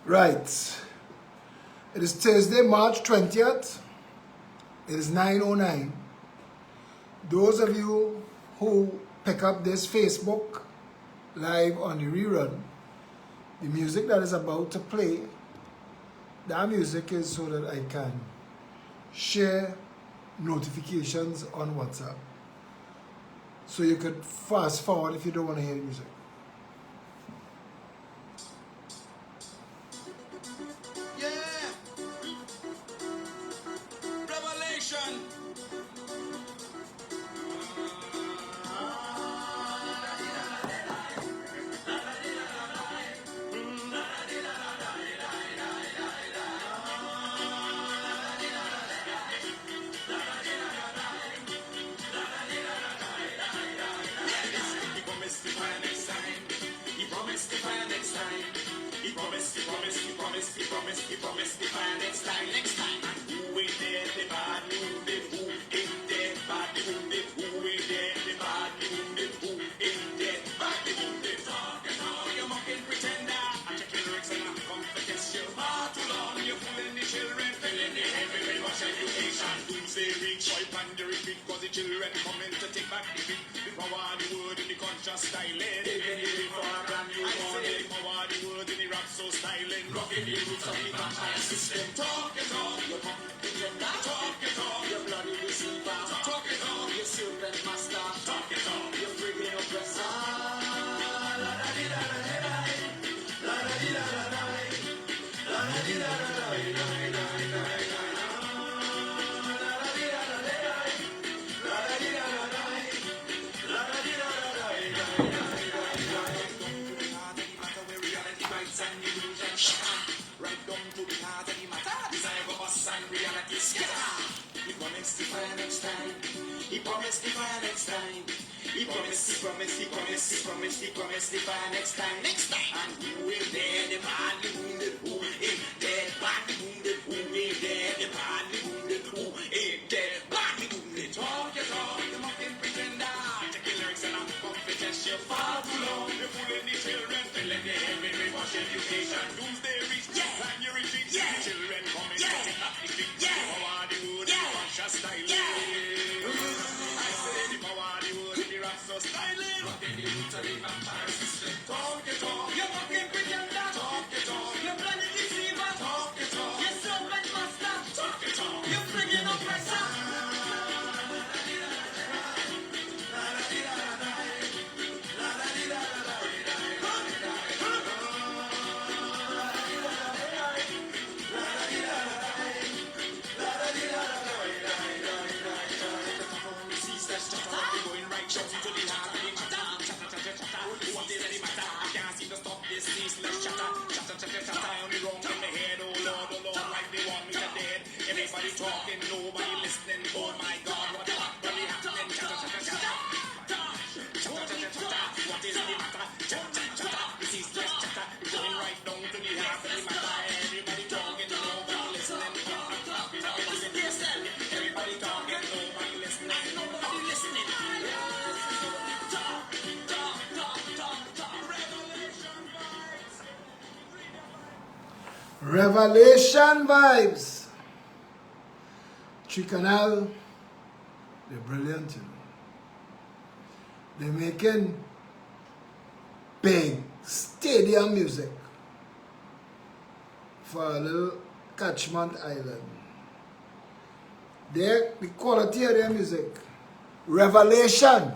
Right. It is Thursday, March 20th. It is 9:09. Those of you who pick up this Facebook live on the rerun, the music that is about to play, that music is so that I can share notifications on WhatsApp. So you could fast forward if you don't want to hear the music. He promised the fire next time. And who ain't dead, the bad wounded, who ain't dead, bad wounded, who ain't dead, the bad wounded, who ain't dead, bad wounded. Talk and all, you mocking pretender. I check your lyrics and I'm competence. You're far too long, you're fooling the children, filling the head with much education. Doomsday reach, wipe and the repeat, cause the children coming to take back the beat. The power, the word in the conscious styling. Even if it's for a brand new morning. The power, the word in the rap so styling. Rocking the roots of the vampire system. Talk it all, you pump pretender. Talk it all, you bloody deceiver. Talk it all, you serpent master. Talk it all, you friggin' oppressor. La da di da da da da, la da di da da da, la da di da da da da. Right down to the heart of the matter. Desire of us and reality scatter. He promised the fire next time. He promised the fire next time. He promised the fire next time. And who is there? The badly wounded. Who is dead? Badly wounded. Who is dead? The badly wounded. Who is dead? Badly wounded. Talk your talk, you mocking pretender. Check your lyrics and I'm competence. You're far too long. You're fooling the children. Filling the head with wash education. Doomsday reach. And you retreat. The children coming to take up the street. The power, the wood, the conscious styling. I say the power, the wood, the rap so styling. Rocking the roots of the vampire system. Talk it all, you fucking pretender. Talk it all, you bloody deceiver. Talk it all, you serpent master. Talk it all, you friggin' oppressor. Shouting to the heart of the matter. What is any matter? I can't seem to stop this ceaseless chatter. Chatter, only wrong in the head. Oh Lord, like they want me to dead. Everybody talking, nobody listening. Oh my God, what the fuck really happening? Chatter. What is any matter? Chatter, this is just chatter. Going right down to the heart of the matter. Everybody talking, nobody listening. Everybody talking, nobody listening. Nobody listening. Revelation vibes. Tricanal, they're brilliant, you know. They're making big stadium music for a little catchment island. The quality of their music, revelation,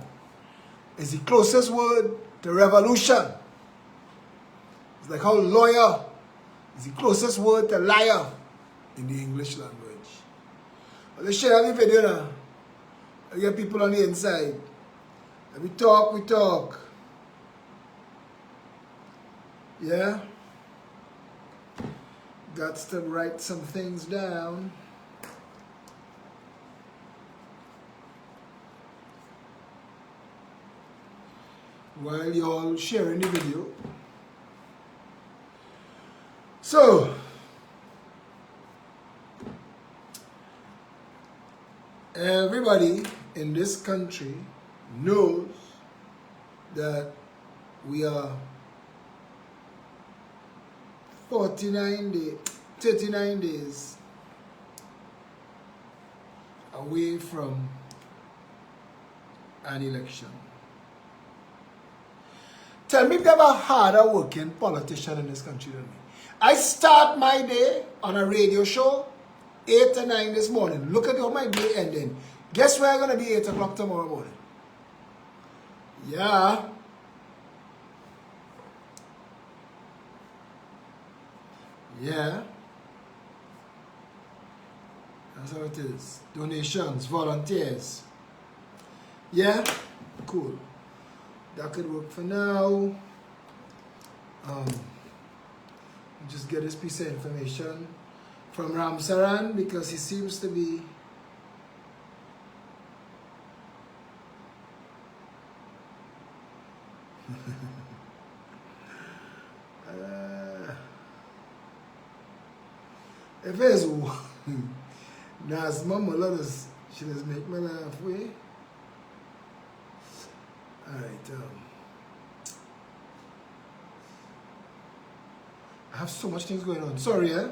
is the closest word to revolution. It's like how lawyer is the closest word to liar in the English language. But let's share the video now. I get people on the inside. And we talk. Yeah? Got to write some things down. While you're all sharing the video. So, everybody in this country knows that we are 39 days away from an election. Tell me if there's a harder working politician in this country than me. I start my day on a radio show 8 to 9 this morning. Look at how my day ending. Guess where I'm going to be 8 o'clock tomorrow morning? Yeah. Yeah. That's how it is. Donations, volunteers. Yeah? Cool. That could work for now. Just get this piece of information from Ramsaran because he seems to be if it's Nas mama letters, she does make me laugh way. Alright, I have so much things going on. Sorry, eh?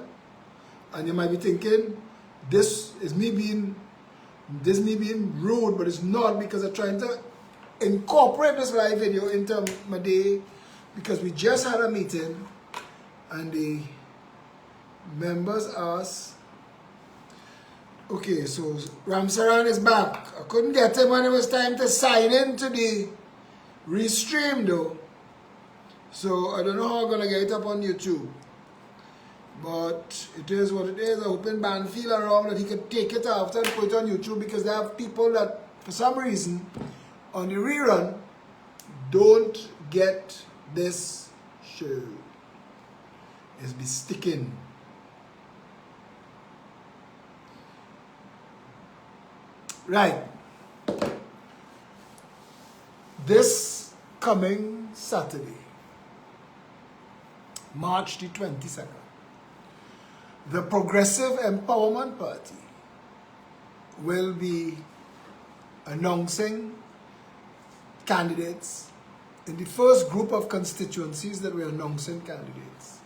And you might be thinking, this is me being rude, but it's not, because I'm trying to incorporate this live video into my day, because we just had a meeting and the members asked, okay, so Ramsaran is back. I couldn't get him when it was time to sign in to the restream though. So I don't know how I'm gonna get it up on YouTube. But it is what it is. I hope Ben feel around that he could take it after and put it on YouTube, because there are people that for some reason on the rerun don't get this show. It's be sticking. Right. This coming Saturday, March the 22nd, the Progressive Empowerment Party will be announcing candidates in the first group of constituencies that we're announcing candidates.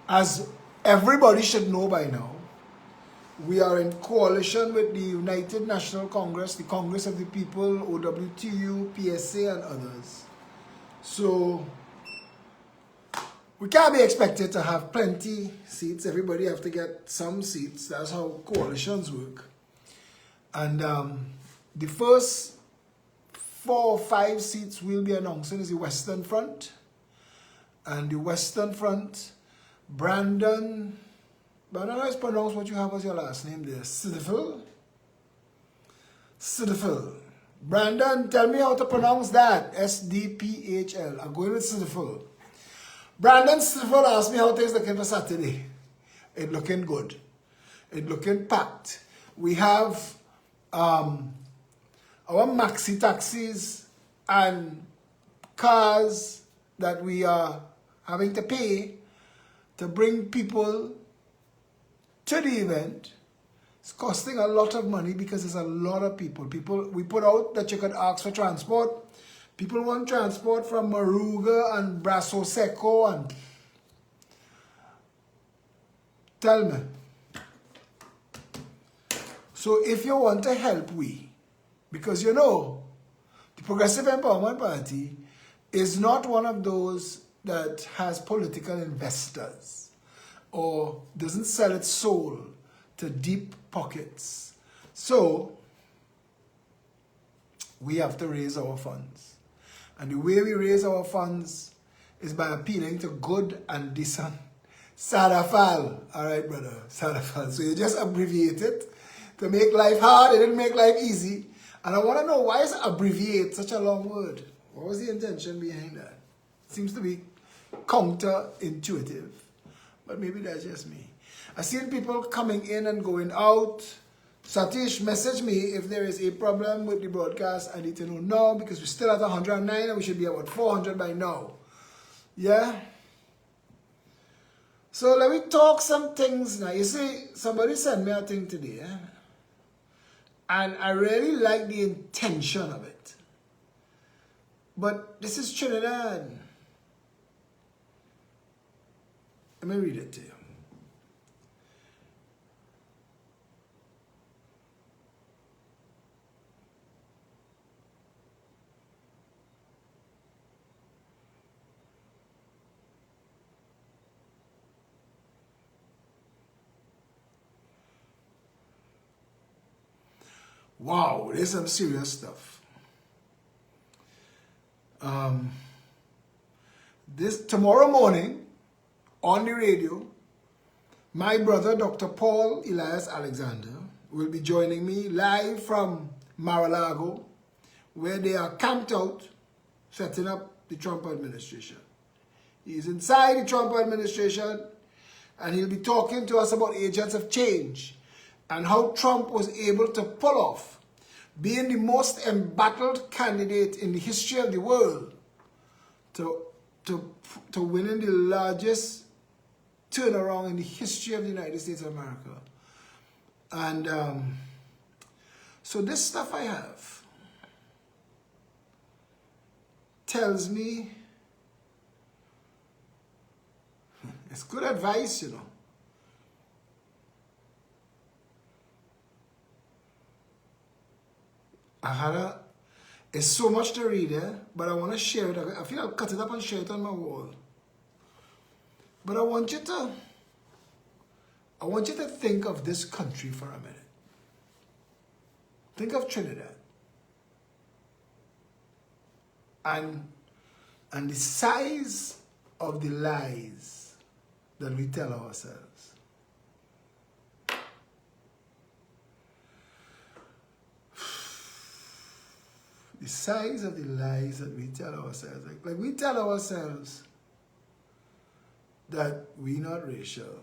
As everybody should know by now, we are in coalition with the United National Congress, the Congress of the People, OWTU, PSA, and others. So we can't be expected to have plenty seats. Everybody have to get some seats. That's how coalitions work. And the first 4 or 5 seats we'll be announcing is the Western Front. And the Western Front, Brandon, but I don't know how to pronounce what you have as your last name there. Sidifil. Brandon, tell me how to pronounce that. S-D-P-H-L. I'm going with Sidifil. Brandon Sidifil asked me how things looking for Saturday. It looking good. It looking packed. We have our maxi taxis and cars that we are having to pay to bring people to the event. It's costing a lot of money because there's a lot of people. We put out that you could ask for transport. People want transport from Maruga and Brasso Seco and tell me. So if you want to help because you know, the Progressive Empowerment Party is not one of those that has political investors or doesn't sell its soul to deep pockets. So we have to raise our funds. And the way we raise our funds is by appealing to good and decent Sadafal. All right, brother, Sadafal. So you just abbreviate it to make life hard. It didn't make life easy. And I want to know, why is abbreviate such a long word? What was the intention behind that? Seems to be counterintuitive. But maybe that's just me. I've seen people coming in and going out. Satish, message me if there is a problem with the broadcast. I need to know now, because we're still at 109 and we should be about 400 by now. Yeah? So let me talk some things now. You see, somebody sent me a thing today. And I really like the intention of it. But this is Trinidad. Let me read it to you. Wow, there's some serious stuff. This tomorrow morning on the radio, my brother Dr. Paul Elias Alexander will be joining me live from Mar-a-Lago, where they are camped out setting up the Trump administration. He's inside the Trump administration, and he'll be talking to us about agents of change and how Trump was able to pull off being the most embattled candidate in the history of the world to winning the largest turnaround in the history of the United States of America. And so this stuff I have tells me it's good advice, you know. It's so much to read there, but I want to share it. I feel I'll cut it up and share it on my wall. But I want you to think of this country for a minute. Think of Trinidad. And the size of the lies that we tell ourselves. The size of the lies that we tell ourselves. Like we tell ourselves that we're not racial.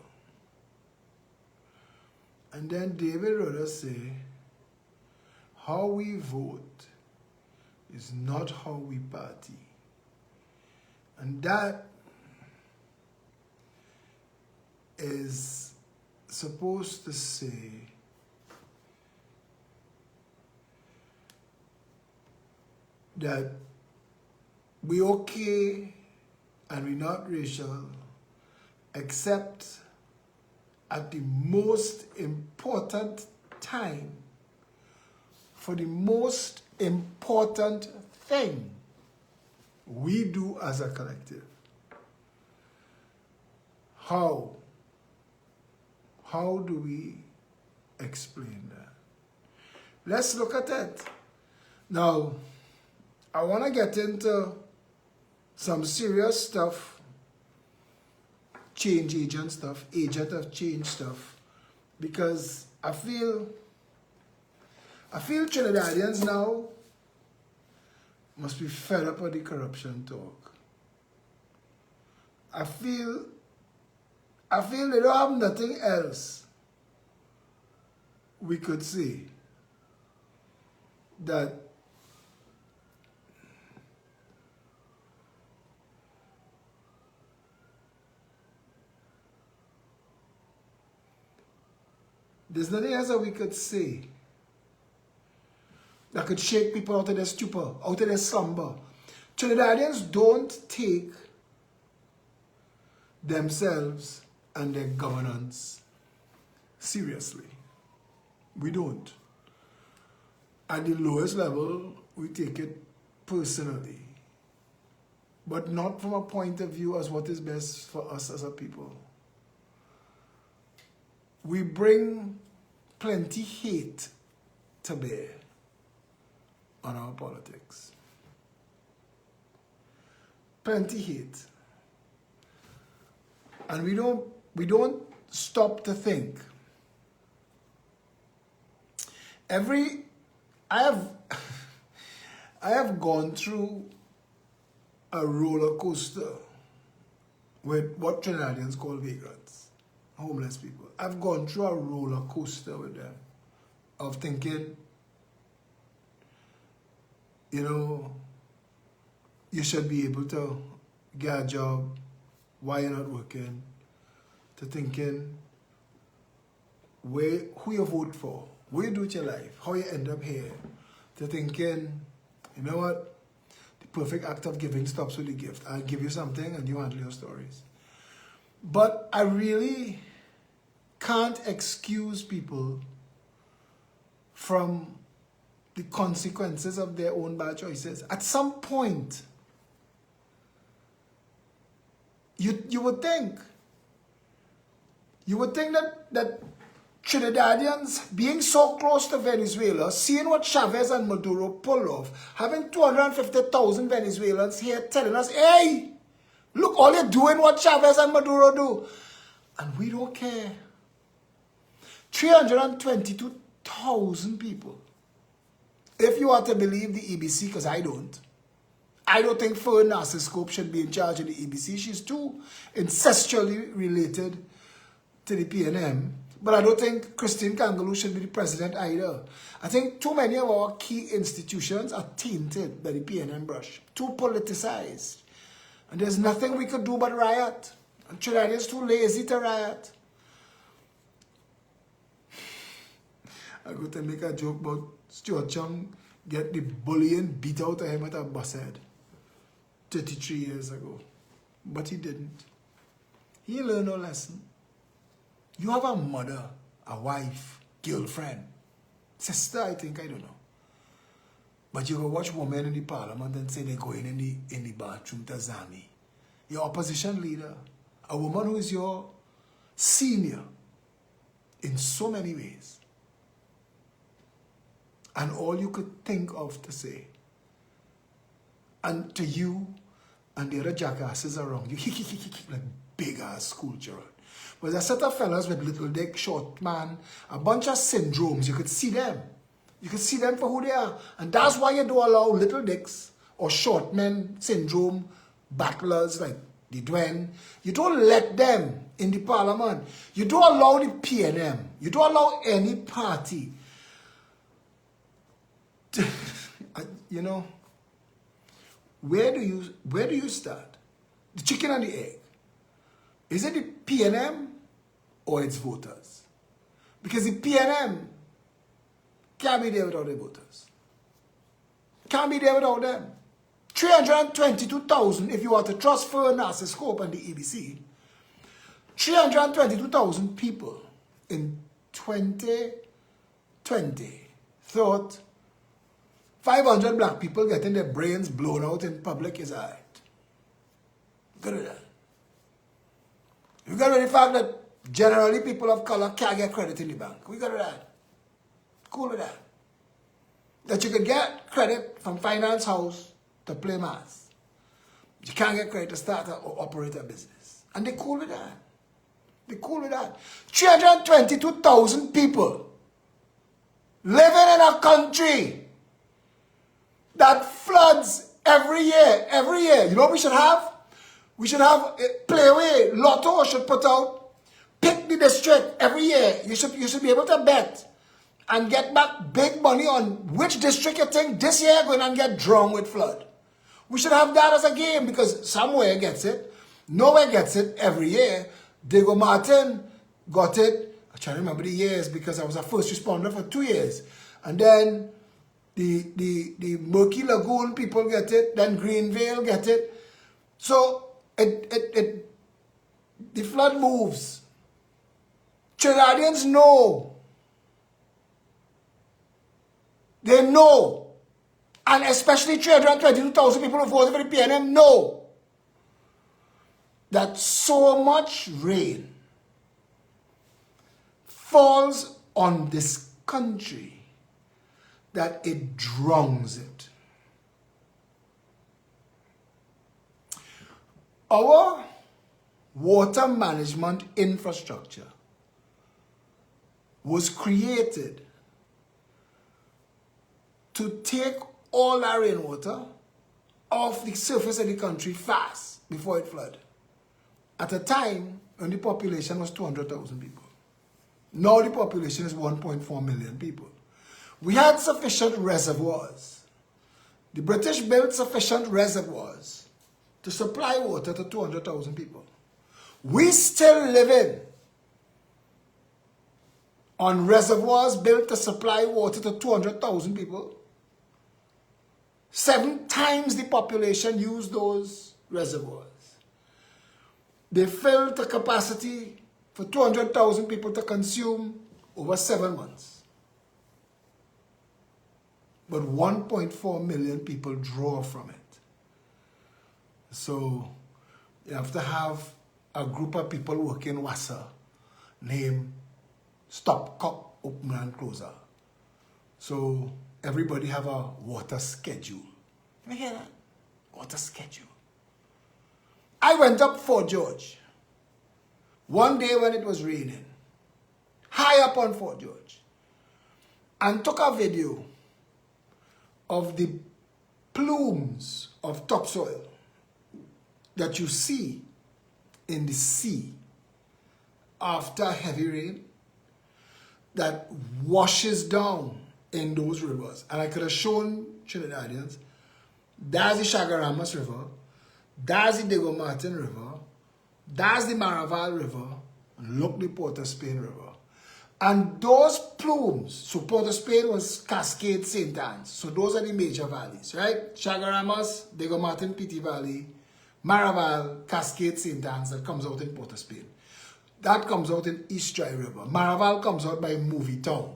And then David Rudder say, how we vote is not how we party. And that is supposed to say that we okay and we're not racial except at the most important time for the most important thing we do as a collective. How do we explain that? Let's look at it. Now, I want to get into some serious stuff, change agent stuff, agent of change stuff, because I feel Trinidadians now must be fed up with the corruption talk. I feel they don't have nothing else we could say that there's nothing else that we could say that could shake people out of their stupor, out of their slumber. Trinidadians don't take themselves and their governance seriously. We don't. At the lowest level, we take it personally, but not from a point of view as what is best for us as a people. We bring plenty hate to bear on our politics. Plenty hate. And we don't stop to think. I have gone through a roller coaster with what Trinidadians call vagrants, homeless people. I've gone through a roller coaster with them of thinking, you know, you should be able to get a job, why you're not working, to thinking who you vote for, what you do with your life, how you end up here, to thinking, you know what, the perfect act of giving stops with the gift. I'll give you something and you handle your stories. But I really can't excuse people from the consequences of their own bad choices. At some point, you would think that Trinidadians being so close to Venezuela, seeing what Chavez and Maduro pulled off, having 250,000 Venezuelans here telling us, hey, look, all you're doing what Chavez and Maduro do. And we don't care. 322,000 people. If you are to believe the EBC, because I don't think Fern Narciscope should be in charge of the EBC. She's too incestually related to the PNM. But I don't think Christine Kangaloo should be the president either. I think too many of our key institutions are tainted by the PNM brush. Too politicized. And there's nothing we could do but riot. And Trinidadians too lazy to riot. I'm going to make a joke about Stuart Chung get the bullying beat out of him at a bus head 33 years ago. But he didn't. He learned no lesson. You have a mother, a wife, girlfriend, sister, I think, I don't know. But you go watch women in the parliament and say they're going in the bathroom to Zami. Your opposition leader, a woman who is your senior in so many ways. And all you could think of to say, and to you and the other jackasses around you, like big ass school children. But there's a set of fellas with little dick, short man, a bunch of syndromes. You could see them. You could see them for who they are. And that's why you don't allow little dicks or short men syndrome battlers like the Dwen. You don't let them in the parliament. You don't allow the PNM. You don't allow any party. You know, where do you start? The chicken and the egg. Is it the PNM or its voters? Because the PNM can't be there without the voters. Can't be there without them. 322,000, if you are to trust Fern Narciscope and the EBC, 322,000 people in 2020 thought 500 black people getting their brains blown out in public is alright. Good at that. We got rid of the fact that generally people of color can't get credit in the bank. We got rid of that. Cool with that. That you could get credit from finance house to play mass. But you can't get credit to start or operate a business. And they cool with that. They cool with that. 322,000 people living in a country that floods every year. Every year. You know what we should have? We should have Playway, Lotto should put out, pick the district every year. You should be able to bet and get back big money on which district you think this year going to get drowned with flood. We should have that as a game because somewhere gets it, nowhere gets it every year. Diego Martin got it. I'm trying to remember the years because I was a first responder for 2 years. And then the Murky Lagoon people get it, then Greenvale get it. So the flood moves. Trinidadians know. They know. And especially 322,000 people who voted for the PNM know that so much rain falls on this country that it drowns it. Our water management infrastructure was created to take all our rainwater off the surface of the country fast before it flooded. At a time when the population was 200,000 people. Now the population is 1.4 million people. We had sufficient reservoirs. The British built sufficient reservoirs to supply water to 200,000 people. We still living on reservoirs built to supply water to 200,000 people. 7 times the population use those reservoirs. They filled the capacity for 200,000 people to consume over 7 months. But 1.4 million people draw from it. So you have to have a group of people working WASA named Stopcock Opener and Closer. So everybody have a water schedule. You hear that? Water schedule. I went up Fort George one day when it was raining, high up on Fort George, and took a video of the plumes of topsoil that you see in the sea after heavy rain that washes down in those rivers. And I could have shown Trinidadians, that's the Chagaramas River, that's the Diego Martin River, that's the Maraval River, and look the Port of Spain River. And those plumes, so Port of Spain was Cascade St. Anne's, so those are the major valleys, right? Chagaramas, Diego Martin, Piti Valley, Maraval, Cascade St. Anne's, that comes out in Port of Spain. That comes out in East Dry River. Maraval comes out by Movie Town.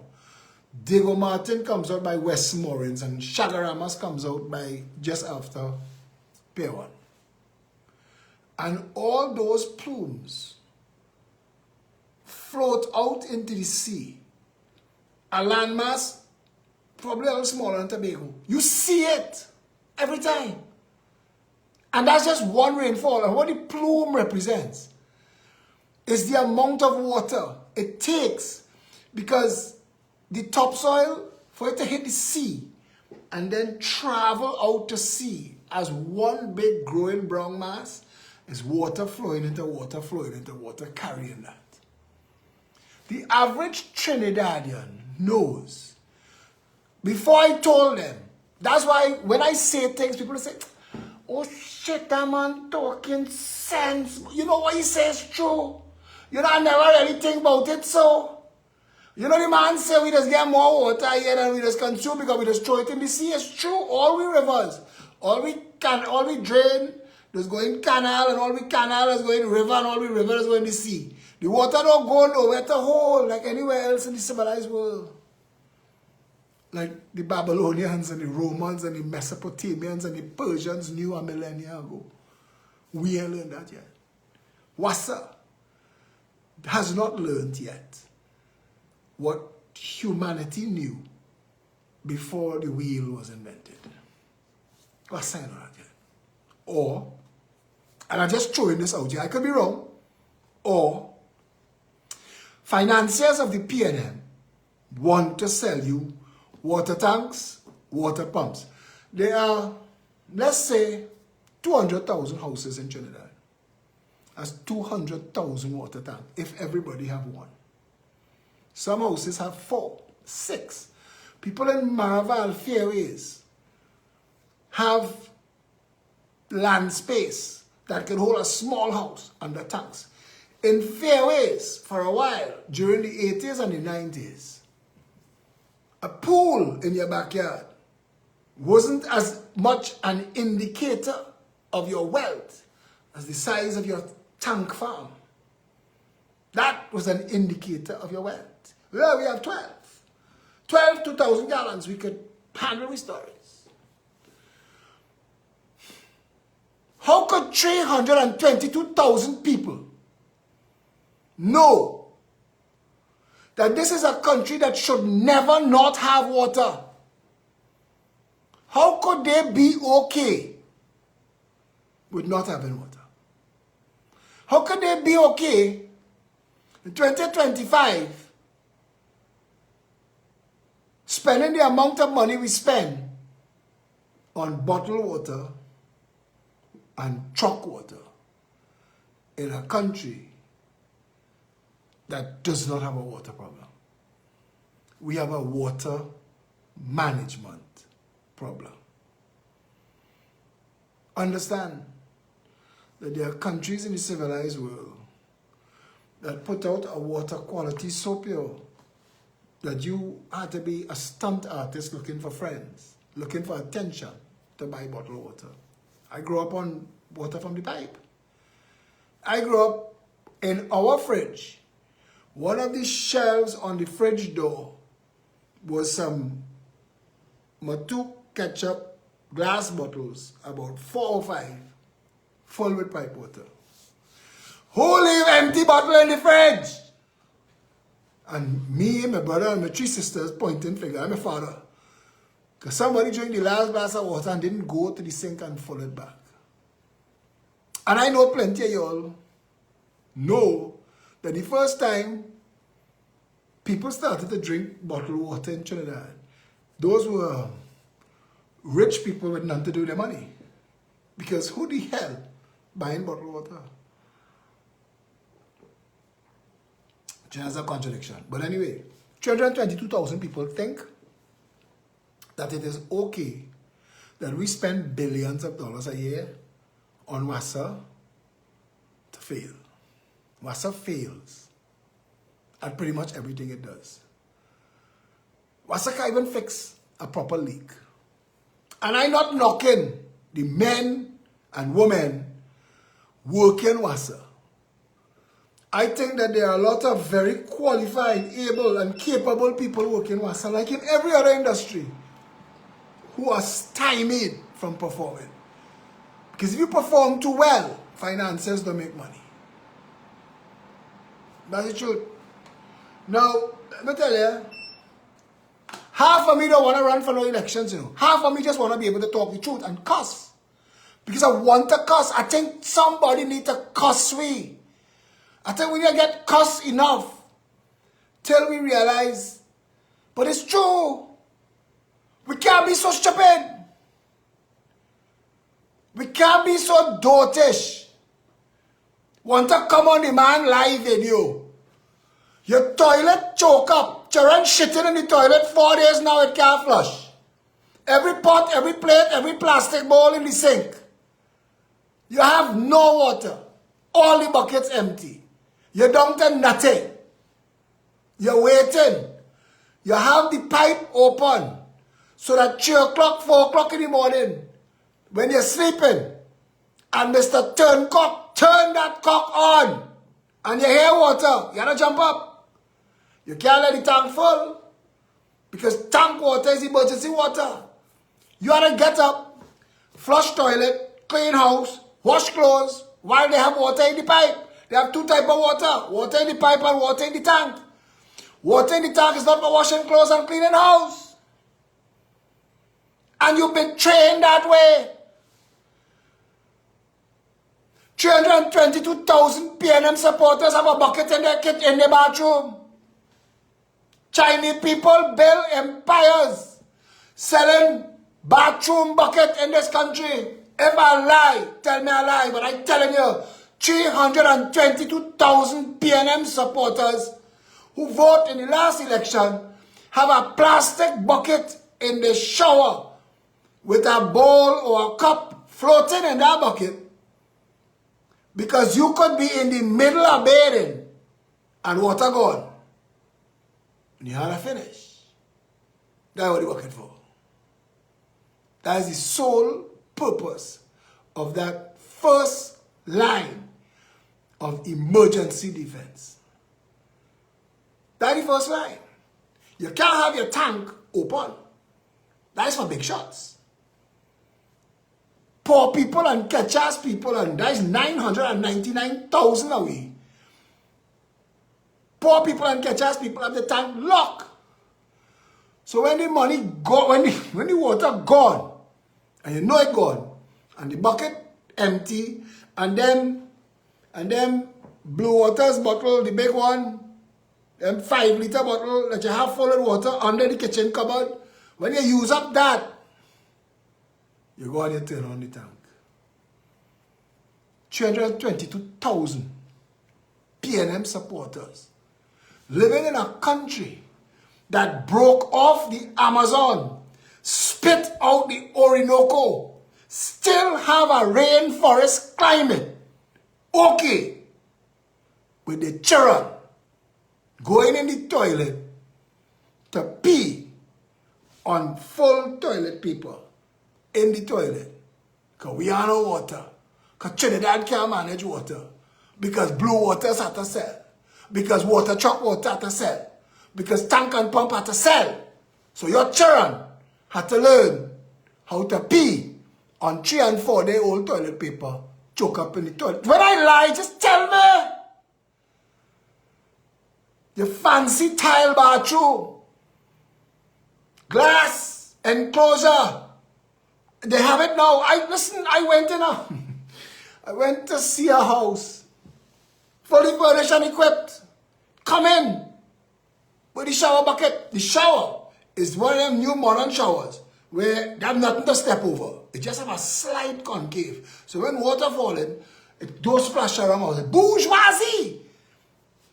Diego Martin comes out by West Morins, and Chagaramas comes out by just after Pier 1. And all those plumes float out into the sea. A landmass, probably a little smaller than Tobago. You see it every time. And that's just one rainfall. And what the plume represents is the amount of water it takes, because the topsoil, for it to hit the sea and then travel out to sea as one big growing brown mass, is water flowing into water, flowing into water, carrying that. The average Trinidadian knows. Before I told them, that's why when I say things, people say, oh shit, that man talking sense. You know what he says true. You know, I never really think about it, so. You know, the man say we just get more water here than we just consume because we just throw it in the sea. It's true. All we rivers, all we drain, just go in canal, and all we canal is going river, and all we river is going to the sea. The water don't go nowhere to hold like anywhere else in the civilized world. Like the Babylonians and the Romans and the Mesopotamians and the Persians knew a millennia ago. We ain't learned that yet. Wasa has not learned yet what humanity knew before the wheel was invented. Wasa ain't learned that yet. Or, and I'm just throwing this out here, I could be wrong, or financiers of the PNM want to sell you water tanks, water pumps. There are, let's say, 200,000 houses in Trinidad. That's 200,000 water tanks, if everybody have one. Some houses have 4, 6. People in Maraval, Fairways, have land space that can hold a small house under tanks. In Fairways, for a while, during the 80s and the 90s, a pool in your backyard wasn't as much an indicator of your wealth as the size of your tank farm. That was an indicator of your wealth. Well, we have 12. 2,000 gallons, we could handle with stories. How could 322,000 people know that this is a country that should never not have water? How could they be okay with not having water? How could they be okay in 2025 spending the amount of money we spend on bottled water and truck water in a country that does not have a water problem? We have a water management problem. Understand that there are countries in the civilized world that put out a water quality so pure that you had to be a stunt artist looking for friends, looking for attention to buy bottled water. I grew up on water from the pipe. I grew up in our fridge. One of the shelves on the fridge door was some Matuk ketchup glass bottles, about 4 or 5, full with pipe water. Who leave empty bottle in the fridge? And me, my brother, and my 3 sisters pointing finger at my father. Because somebody drank the last glass of water and didn't go to the sink and fill it back. And I know plenty of y'all know that the first time people started to drink bottled water in Trinidad, those were rich people with nothing to do with their money. Because who the hell buying bottled water? That's a contradiction. But anyway, 322,000 people think that it is okay that we spend billions of dollars a year on WASA to fail. WASA fails at pretty much everything it does. WASA can't even fix a proper leak. And I'm not knocking the men and women working WASA. I think that there are a lot of very qualified, able, and capable people working WASA, like in every other industry, who are stymied from performing. Because if you perform too well, finances don't make money. That's the truth. Now, let me tell you, half of me don't want to run for no elections, you know. Half of me just want to be able to talk the truth and cuss. Because I want to cuss. I think somebody needs to cuss me. I think we need to get cussed enough till we realize, but it's true. We can't be so stupid. We can't be so dotish. Want to come on the man live video. Your toilet choke up. Children shitting in the toilet 4 days now, it can't flush. Every pot, every plate, every plastic bowl in the sink. You have no water. All the buckets empty. You don't get nothing. You're waiting. You have the pipe open so that 3 o'clock, 4 o'clock in the morning, when you're sleeping, and Mr. Turncock turn that cock on, and you hear water, you gotta jump up. You can't let the tank full, because tank water is emergency water. You gotta get up, flush toilet, clean house, wash clothes, while they have water in the pipe. They have 2 types of water. Water in the pipe and water in the tank. Water in the tank is not for washing clothes and cleaning house. And you've been trained that way. 322,000 PNM supporters have a bucket in their bathroom. Chinese people build empires selling bathroom bucket in this country. If I lie, tell me I lie, but I'm telling you, 322,000 PNM supporters who vote in the last election have a plastic bucket in the shower with a bowl or a cup floating in that bucket, because you could be in the middle of bathing and water gone. And you had to finish. That's what the bucket for. That is the sole purpose of that first line of emergency defense. That's the first line. You can't have your tank open. That is for big shots. Poor people and catch-ass people, and that is 999,000 away. Poor people and catch-ass people have the tank locked. So when the money go, when the water gone, and you know it gone, and the bucket empty, and then Blue Water's bottle, the big one, them 5-liter bottle that you have full of water under the kitchen cupboard, when you use up that, you go and you turn on the tank. 322,000 PNM supporters living in a country that broke off the Amazon, spit out the Orinoco, still have a rainforest climate. Okay, with the children going in the toilet to pee on full toilet paper in the toilet, because we have no water, because Trinidad can't manage water. because Blue Waters had to sell, because Water Truck Water had to sell, because Tank and Pump had to sell. So your children had to learn how to pee on 3 and 4 day old toilet paper, choke up in the toilet. When I lie, just tell me. The fancy tile bathroom, glass enclosure, they have it now. I went to see a house, fully furnished and equipped. Come in with the shower bucket. The shower is one of them new modern showers where they have nothing to step over. It just have a slight concave. So when water fall in, it don't splash around. It's bourgeoisie.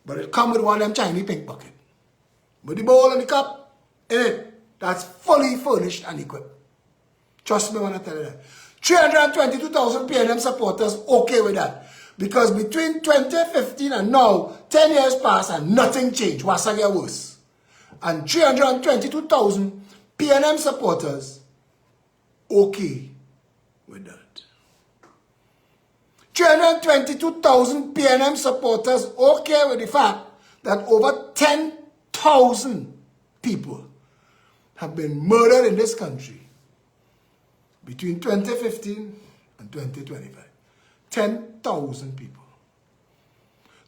But it come with one of them Chinese pink bucket. With the bowl and the cup in it, that's fully furnished and equipped. Trust me when I tell you that. 322,000 PNM supporters okay with that. Because between 2015 and now, 10 years passed and nothing changed. What's get worse? And 322,000 PNM supporters okay with that. 322,000 PNM supporters okay with the fact that over 10,000 people have been murdered in this country between 2015 and 2025. 10,000 people.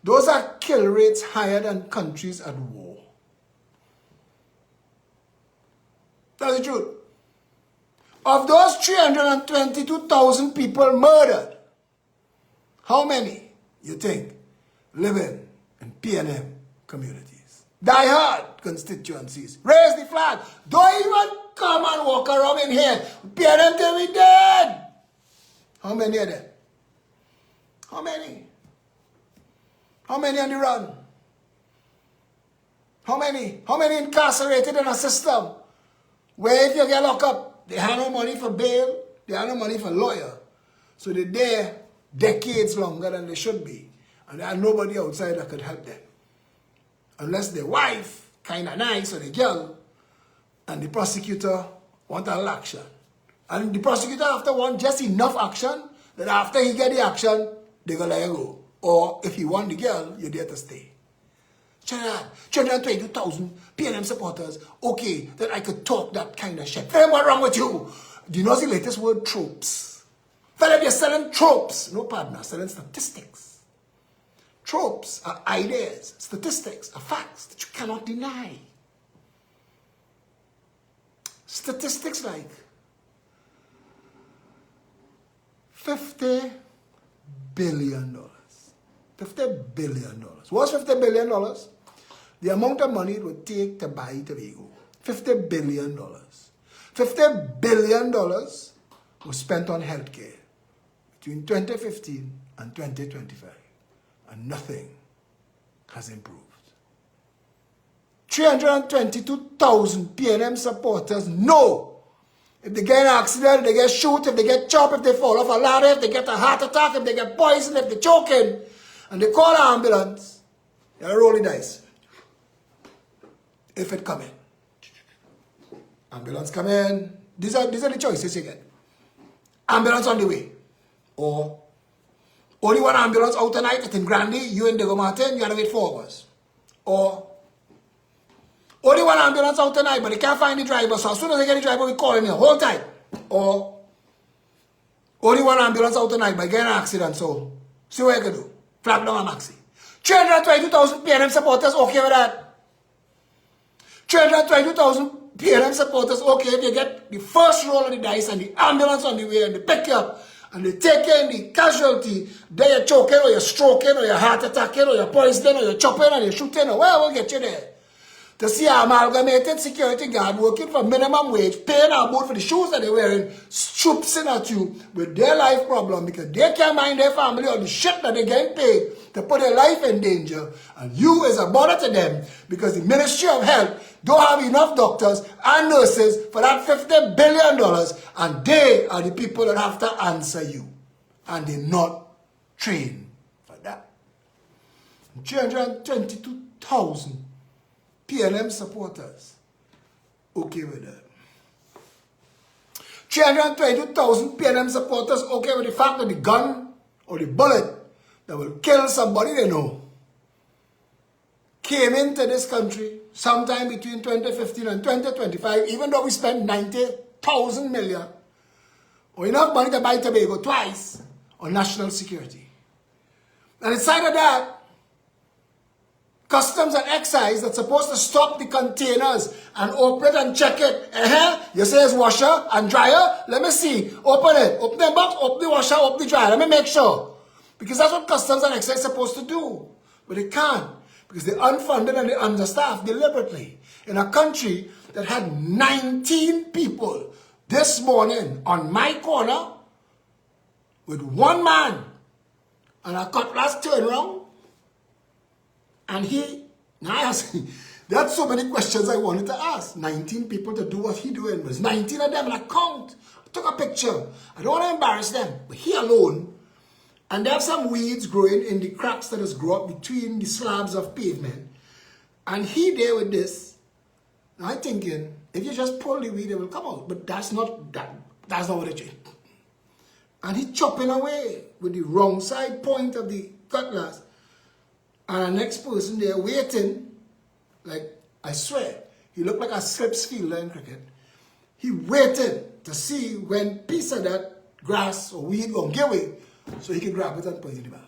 Those are kill rates higher than countries at war. That's the truth. Of those 322,000 people murdered, how many, you think, live in PNM communities? Die-hard constituencies. Raise the flag. Don't even come and walk around in here. PNM till we dead. How many are there? How many? How many on the run? How many? How many incarcerated in a system where if you get locked up, they have no money for bail, they have no money for lawyer. So they're there decades longer than they should be. And there are nobody outside that could help them. Unless their wife, kind of nice, or the girl, and the prosecutor want a little action. And the prosecutor after want just enough action, that after he get the action, they're going to let you go. Or if he want the girl, you're there to stay. Trinidad, 322,000 PNM supporters, okay, that I could talk that kind of shit. Phillip, what's wrong with you? Do you know the latest word, tropes? Phillip, you're selling tropes. No, partner, selling statistics. Tropes are ideas, statistics are facts that you cannot deny. Statistics like $50 billion. $50 billion. What's $50 billion? The amount of money it would take to buy Tobago. $50 billion. $50 billion was spent on healthcare between 2015 and 2025. And nothing has improved. 322,000 PNM supporters know if they get an accident, if they get shot, if they get chopped, if they fall off a ladder, if they get a heart attack, if they get poisoned, if they're choking, and they call an ambulance, they'll roll the dice. If it come in. Ambulance come in. These are the choices you get. Ambulance on the way. Or only one ambulance out tonight, it's in Grandy, you in Diego Martin, you gotta wait 4 hours. Or only one ambulance out tonight, but they can't find the driver, so as soon as they get the driver, we call him here. Hold tight. Or only one ambulance out tonight, but get an accident, so see what you can do. Flag down a maxi. 322,000 PNM supporters, okay with that? 322,000 PNM supporters, okay if you get the first roll of the dice and the ambulance on the way and they pick you up and they take you in the casualty, then you're choking or you're stroking or you're heart attacking or you're poisoning or you're chopping or you're shooting or where will get you there? To see an amalgamated security guard working for minimum wage, paying our board for the shoes that they're wearing, swooping at you with their life problem because they can't mind their family or the shit that they're getting paid to put their life in danger. And you is a bother to them because the Ministry of Health don't have enough doctors and nurses for that $50 billion and they are the people that have to answer you. And they're not trained for that. 322,000 PNM supporters, okay with that. 322,000 PNM supporters, okay with the fact that the gun or the bullet that will kill somebody they know came into this country sometime between 2015 and 2025, even though we spent 90,000 million or enough money to buy Tobago twice on national security. And inside of that, Customs and Excise that's supposed to stop the containers and open it and check it. You say it's washer and dryer? Let me see. Open it. Open the box, open the washer, open the dryer. Let me make sure. Because that's what Customs and Excise is supposed to do. But they can't. Because they're unfunded and they're understaffed deliberately. In a country that had 19 people this morning on my corner with one man and a cutlass turn around. And now I ask, there are so many questions I wanted to ask. 19 people to do what he doing. There's 19 of them in a count. I took a picture. I don't want to embarrass them, but he alone. And there are some weeds growing in the cracks that has grown up between the slabs of pavement. And he there with this. Now I'm thinking, if you just pull the weed, it will come out. But that's not what it is. And he chopping away with the wrong side point of the cutlass. And the next person there waiting, like, I swear, he looked like a slips fielder in cricket. He waited to see when piece of that grass or weed gonna give away so he can grab it and put it in the bag.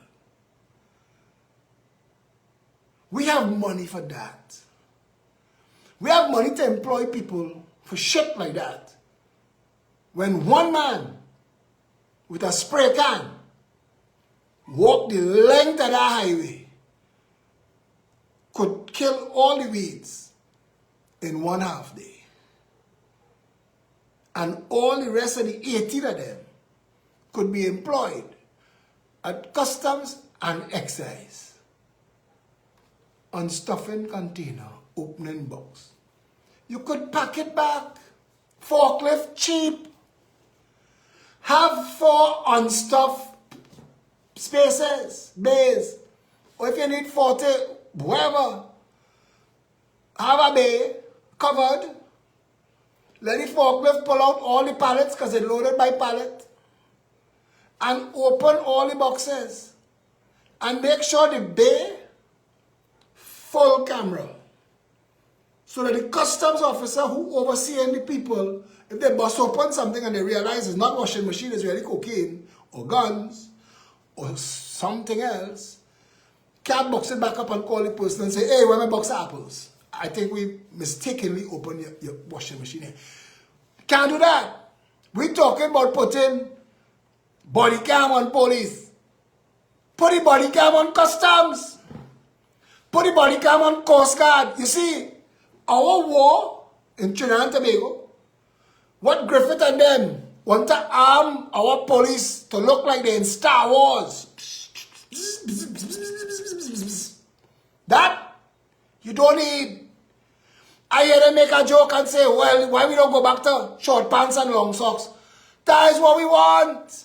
We have money for that. We have money to employ people for shit like that. When one man with a spray can walked the length of that highway, could kill all the weeds in 1/2 day. And all the rest of the 18 of them could be employed at Customs and Excise on stuffing container, opening box. You could pack it back, forklift cheap, have 4 unstuffed spaces, bays, or if you need 40, whatever, have a bay covered, let the forklift pull out all the pallets because it's loaded by pallet, and open all the boxes, and make sure the bay full camera, so that the customs officer who overseeing the people, if they bust open something and they realize it's not washing machine, it's really cocaine or guns or something else, can't box it back up and call the person and say, hey, where my box of apples? I think we mistakenly opened your washing machine here. Can't do that. We're talking about putting body cam on police. Put the body cam on customs. Put the body cam on Coast Guard. You see, our war in Trinidad and Tobago, what Griffith and them want to arm our police to look like they're in Star Wars. That you don't need. I hear them make a joke and say, well, why we don't go back to short pants and long socks? That is what we want.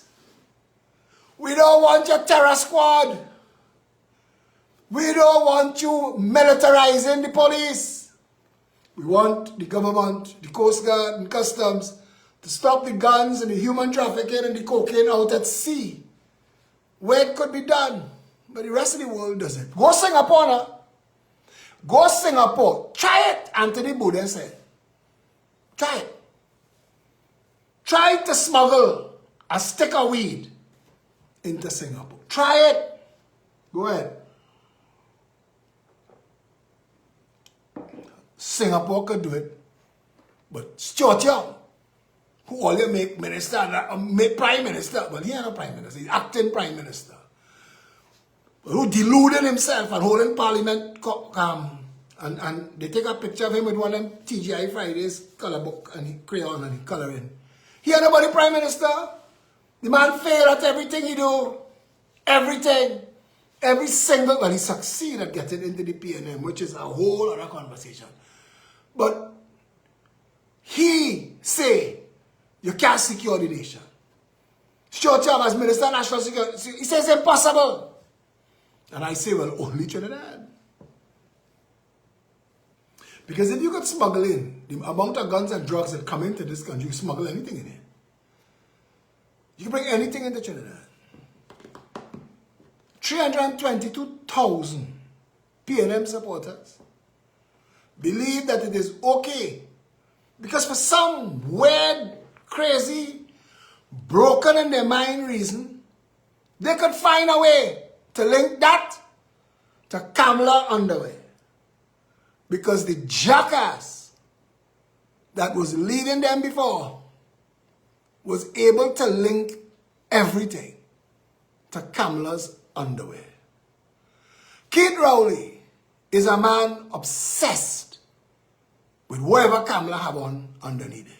We don't want your terror squad. We don't want you militarizing the police. We want the government, the Coast Guard and Customs to stop the guns and the human trafficking and the cocaine out at sea, where it could be done. But the rest of the world doesn't. Go Singapore now. Go Singapore. Try it, Anthony Bourdain said. Try it. Try to smuggle a stick of weed into Singapore. Try it. Go ahead. Singapore could do it. But Stuart Young, who all you make minister, make prime minister, well, he ain't a prime minister, he's acting prime minister, who deluded himself and holding parliament, and they take a picture of him with one of them TGI Fridays color book and he crayon and he coloring. He ain't nobody prime minister. The man failed at everything he do. Everything. Every single, well, he succeeded at getting into the PNM, which is a whole other conversation. But he say, you can't secure the nation. Stuart Young as Minister of National Security, he says it's impossible. And I say, well, only Trinidad. Because if you could smuggle in the amount of guns and drugs that come into this country, you smuggle anything in it. You can bring anything into Trinidad. 322,000 PNM supporters believe that it is okay because for some weird, crazy, broken in their mind reason, they could find a way to link that to Kamala underwear. Because the jackass that was leading them before was able to link everything to Kamala's underwear. Keith Rowley is a man obsessed with whatever Kamala have on underneath it.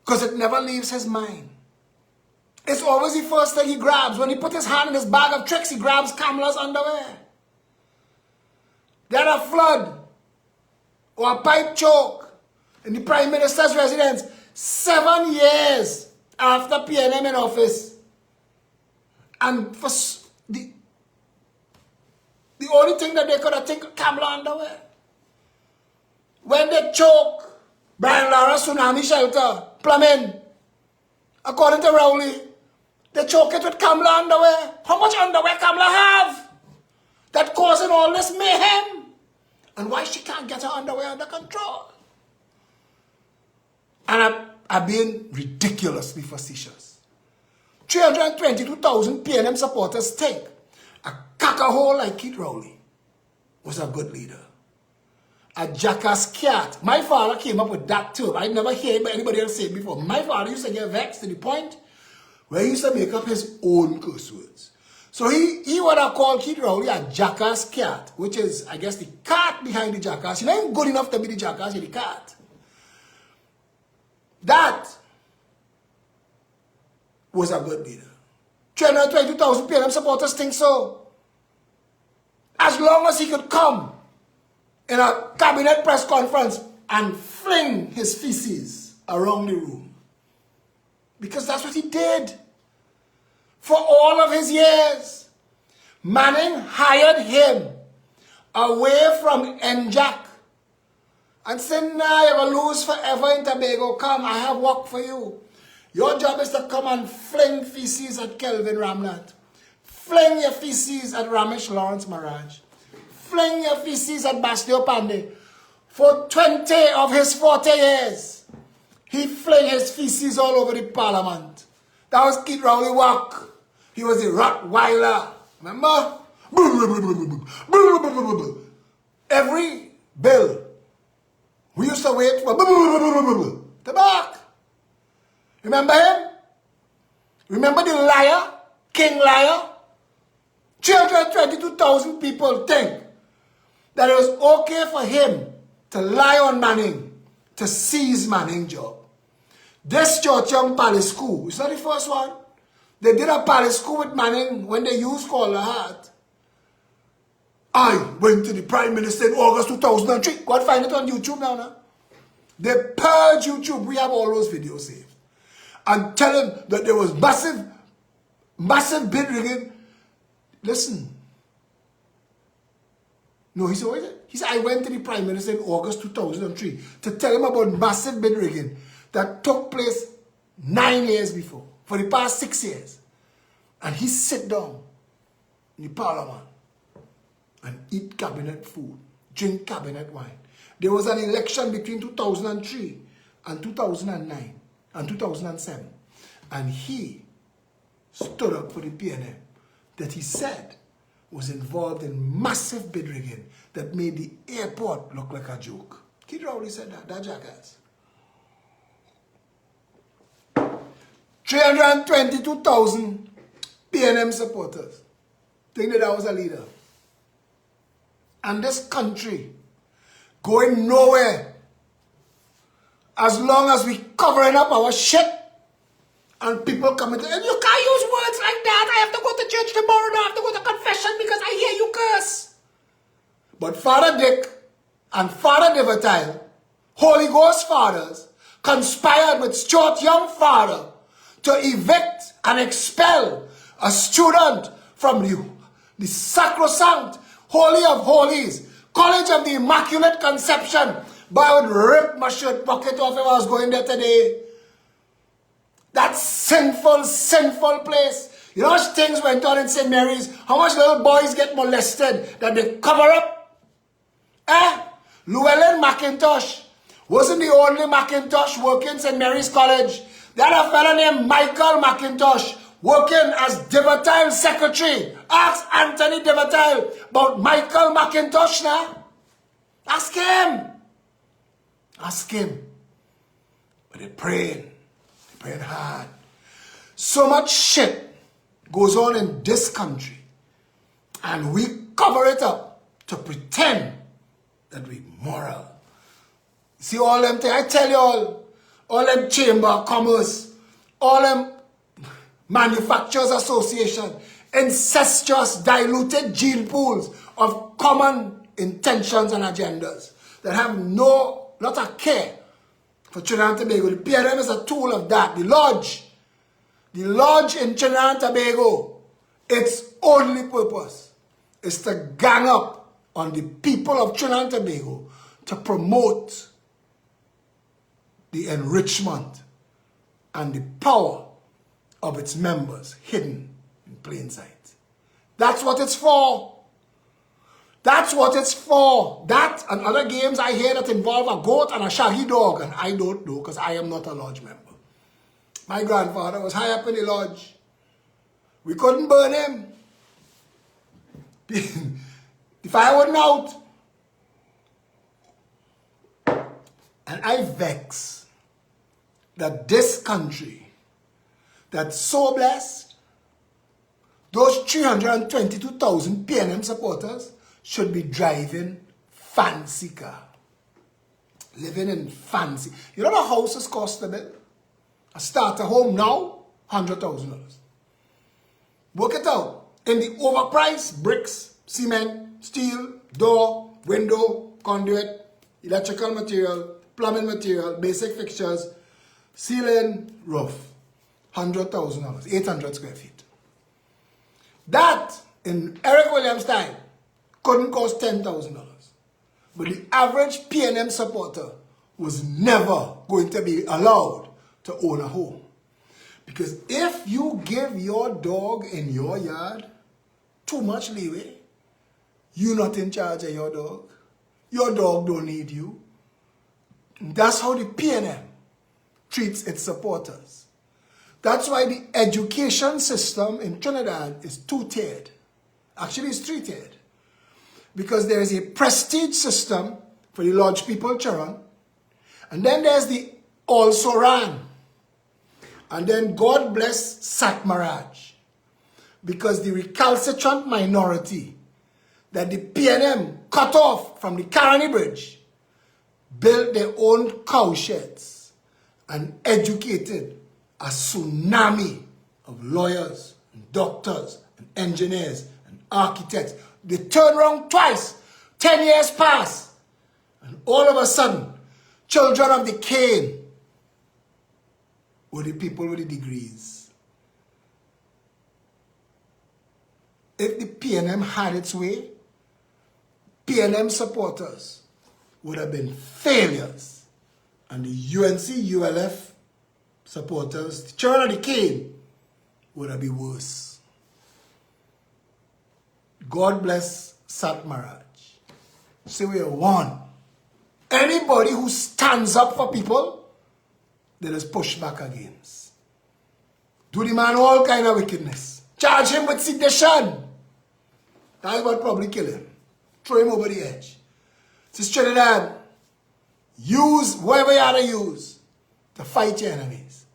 Because it never leaves his mind. It's always the first thing he grabs. When he puts his hand in his bag of tricks, he grabs Kamala's underwear. They had a flood or a pipe choke in the Prime Minister's residence 7 years after PNM in office. And for the only thing that they could have think Kamala underwear. When they choke Brian Lara Tsunami Shelter, plumbing, according to Rowley, they choke it with Kamala underwear. How much underwear Kamala have that causing all this mayhem? And why she can't get her underwear under control? And I'm being ridiculously facetious. 322,000 PNM supporters think a cackahole like Keith Rowley was a good leader. A jackass cat. My father came up with that term. I never heard anybody else say it before. My father used to get vexed to the point where he used to make up his own curse words. So he would have called Keith Rowley a jackass cat, which is, I guess, the cat behind the jackass. You're not even good enough to be the jackass, you're the cat. That was a good leader. 322,000 PNM supporters think so. As long as he could come in a cabinet press conference and fling his feces around the room. Because that's what he did. For all of his years, Manning hired him away from NJAC and said, nah, you're going to lose forever in Tobago. Come, I have work for you. Your job is to come and fling feces at Kelvin Ramnath. Fling your feces at Ramesh Lawrence Maharaj. Fling your feces at Bastio Pandey. For 20 of his 40 years, he fling his feces all over the parliament. That was Keith Rowley work. He was a Rottweiler. Remember? Every bill, we used to wait for the back. Remember him? Remember the liar? King Liar? 322,000 people think that it was okay for him to lie on Manning, to seize Manning's job. This Churchill Palace School, it's not the first one. They did a Palace School with Manning when they used Caller Heart. I went to the Prime Minister in August 2003. Go and find it on YouTube now. They purged YouTube. We have all those videos saved. And tell him that there was massive bid rigging. Listen. No, he said, what is it? He said, I went to the Prime Minister in August 2003 to tell him about massive bid rigging that took place 9 years before, for the past 6 years. And he sit down in the parliament and eat cabinet food, drink cabinet wine. There was an election between 2003 and 2009 and 2007. And he stood up for the PNM that he said was involved in massive bid rigging that made the airport look like a joke. Keith Rowley said that jackass. 322,000 PNM supporters think that I was a leader. And this country going nowhere as long as we covering up our shit and people coming to, and you can't use words like that. I have to go to church tomorrow. I have to go to confession because I hear you curse. But Father Dick and Father Divertile, Holy Ghost fathers, conspired with Stuart Young father to evict and expel a student from the sacrosanct Holy of Holies, College of the Immaculate Conception. But I would rip my shirt pocket off if I was going there today. That sinful, sinful place. You know how much things went on in St. Mary's? How much little boys get molested that they cover up? Llewellyn McIntosh wasn't the only McIntosh working in St. Mary's College. They had a fellow named Michael McIntosh working as Devertile's secretary. Ask Anthony Devertile about Michael McIntosh now. Ask him. Ask him. But they're praying hard. So much shit goes on in this country, and we cover it up to pretend that we're moral. See all them things, I tell you all them chamber of commerce, all them manufacturers association, incestuous diluted gene pools of common intentions and agendas that have not a care for Trinidad and Tobago. The PNM is a tool of that. The lodge in Trinidad and Tobago, its only purpose is to gang up on the people of Trinidad and Tobago to promote the enrichment and the power of its members hidden in plain sight. That's what it's for. That's what it's for. That and other games I hear that involve a goat and a shaggy dog, and I don't know because I am not a lodge member. My grandfather was high up in the lodge. We couldn't burn him. The fire wasn't out. And I vex that this country that's so blessed, those 322,000 PNM supporters should be driving fancy car. Living in fancy. You know the houses cost a bit? A starter home now, $100,000. Work it out. In the overpriced bricks, cement, steel, door, window, conduit, electrical material, plumbing material, basic fixtures, ceiling, roof, $100,000, 800 square feet. That, in Eric Williams' time, couldn't cost $10,000. But the average PNM supporter was never going to be allowed to own a home. Because if you give your dog in your yard too much leeway, you're not in charge of your dog. Your dog don't need you. That's how the PNM treats its supporters. That's why the education system in Trinidad is two-tiered. Actually, it's three-tiered. Because there is a prestige system for the lodge people, children, and then there's the also ran. And then God bless Satmaraj, because the recalcitrant minority that the PNM cut off from the Caroni Bridge built their own cowsheds and educated a tsunami of lawyers and doctors and engineers and architects. They turned around twice, 10 years pass, and all of a sudden, children of the cane were the people with the degrees. If the PNM had its way, PNM supporters would have been failures, and the UNC ULF supporters, the children of the cane, would have been worse. God bless Satmaraj. So we are one. Anybody who stands up for people, they just push back against. Do the man all kind of wickedness. Charge him with sedition. That's what probably kill him. Throw him over the edge. This Trinidad, use whatever you have to use to fight your enemies.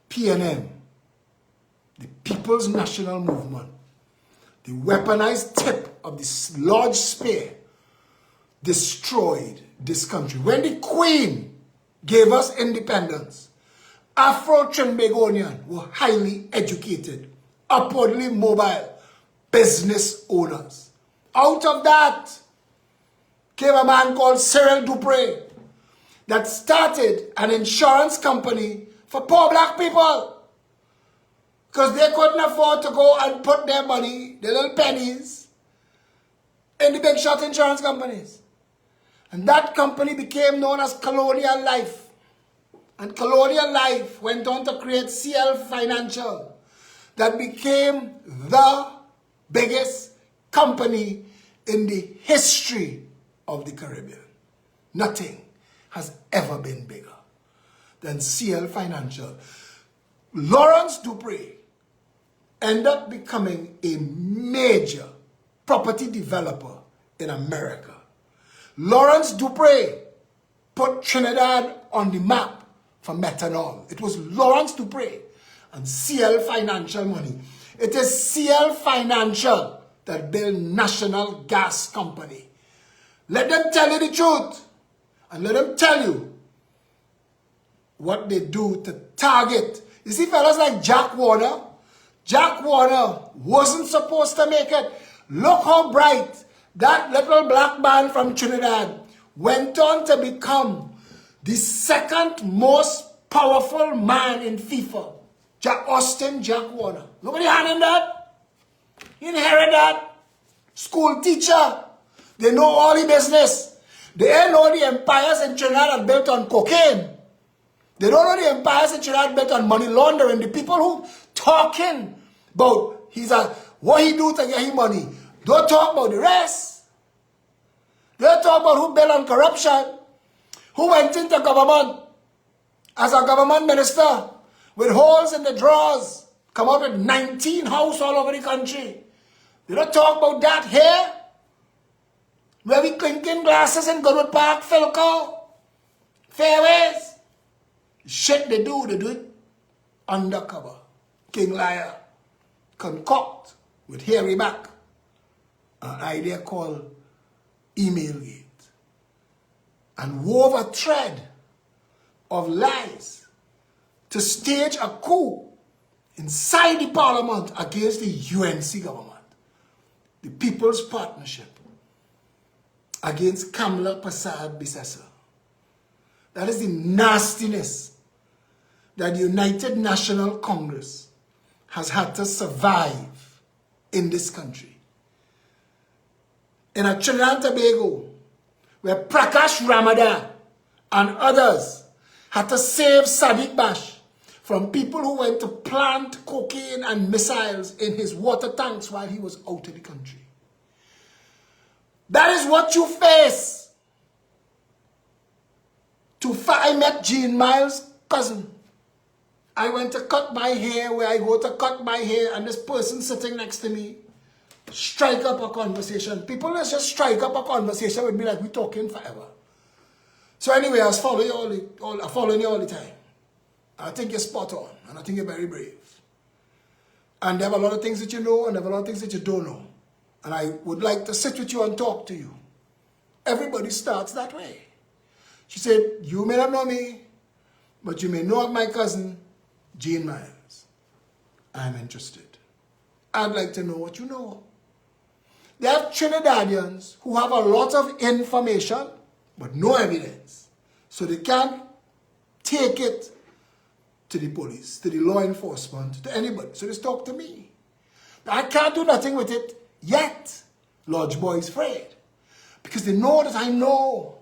PNM, the People's National Movement, the weaponized tip of this large spear, destroyed this country. When the Queen gave us independence, Afro-Trinbagonians were highly educated, upwardly mobile business owners. Out of that came a man called Cyril Dupre that started an insurance company for poor black people, because they couldn't afford to go and put their money, their little pennies, in the big shot insurance companies. And that company became known as Colonial Life. and Colonial Life went on to create CL Financial that became the biggest company in the history of the Caribbean. Nothing has ever been bigger than CL Financial. Lawrence Dupree ended up becoming a major property developer in America. Lawrence Dupree put Trinidad on the map for methanol. It was Lawrence Dupree and CL Financial money. It is CL Financial that built National Gas Company. Let them tell you the truth, and let them tell you what they do to target. You see fellas like Jack Warner. Jack Warner wasn't supposed to make it. Look how bright that little black man from Trinidad went on to become the second most powerful man in FIFA. Jack Warner. Nobody hand him that. He inherited that. School teacher. They know all the business. They ain't know the empires in Trinidad are built on cocaine. They don't know the empires in Trinidad built on money laundering. The people who talking about what he do to get him money, don't talk about the rest. They talk about who built on corruption, who went into government as a government minister with holes in the drawers, come out with 19 houses all over the country. They don't talk about that here. Where we clinking glasses in Goodwood Park, Philco, fairways. Shit they do it undercover. King Liar concoct with Harry Back an idea called Emailgate and wove a thread of lies to stage a coup inside the parliament against the UNC government, the People's Partnership, against Kamla Prasad Bisesa. That is the nastiness that the United National Congress has had to survive in this country. In a Trinidad and Tobago, where Prakash Ramadan and others had to save Sadiq Bash from people who went to plant cocaine and missiles in his water tanks while he was out of the country. That is what you face. I met Jean Miles' cousin. I went to cut my hair where I go to cut my hair, and this person sitting next to me strike up a conversation. People just strike up a conversation with me like we talking forever. So anyway, I was following you all the time. I think you're spot on, and I think you're very brave. And there are a lot of things that you know, and there are a lot of things that you don't know. And I would like to sit with you and talk to you. Everybody starts that way. She said, you may not know me, but you may know of my cousin, Jean Miles. I'm interested. I'd like to know what you know. There are Trinidadians who have a lot of information, but no evidence. So they can't take it to the police, to the law enforcement, to anybody. So they talk to me. But I can't do nothing with it yet. Lodge Boy is afraid. Because they know that I know.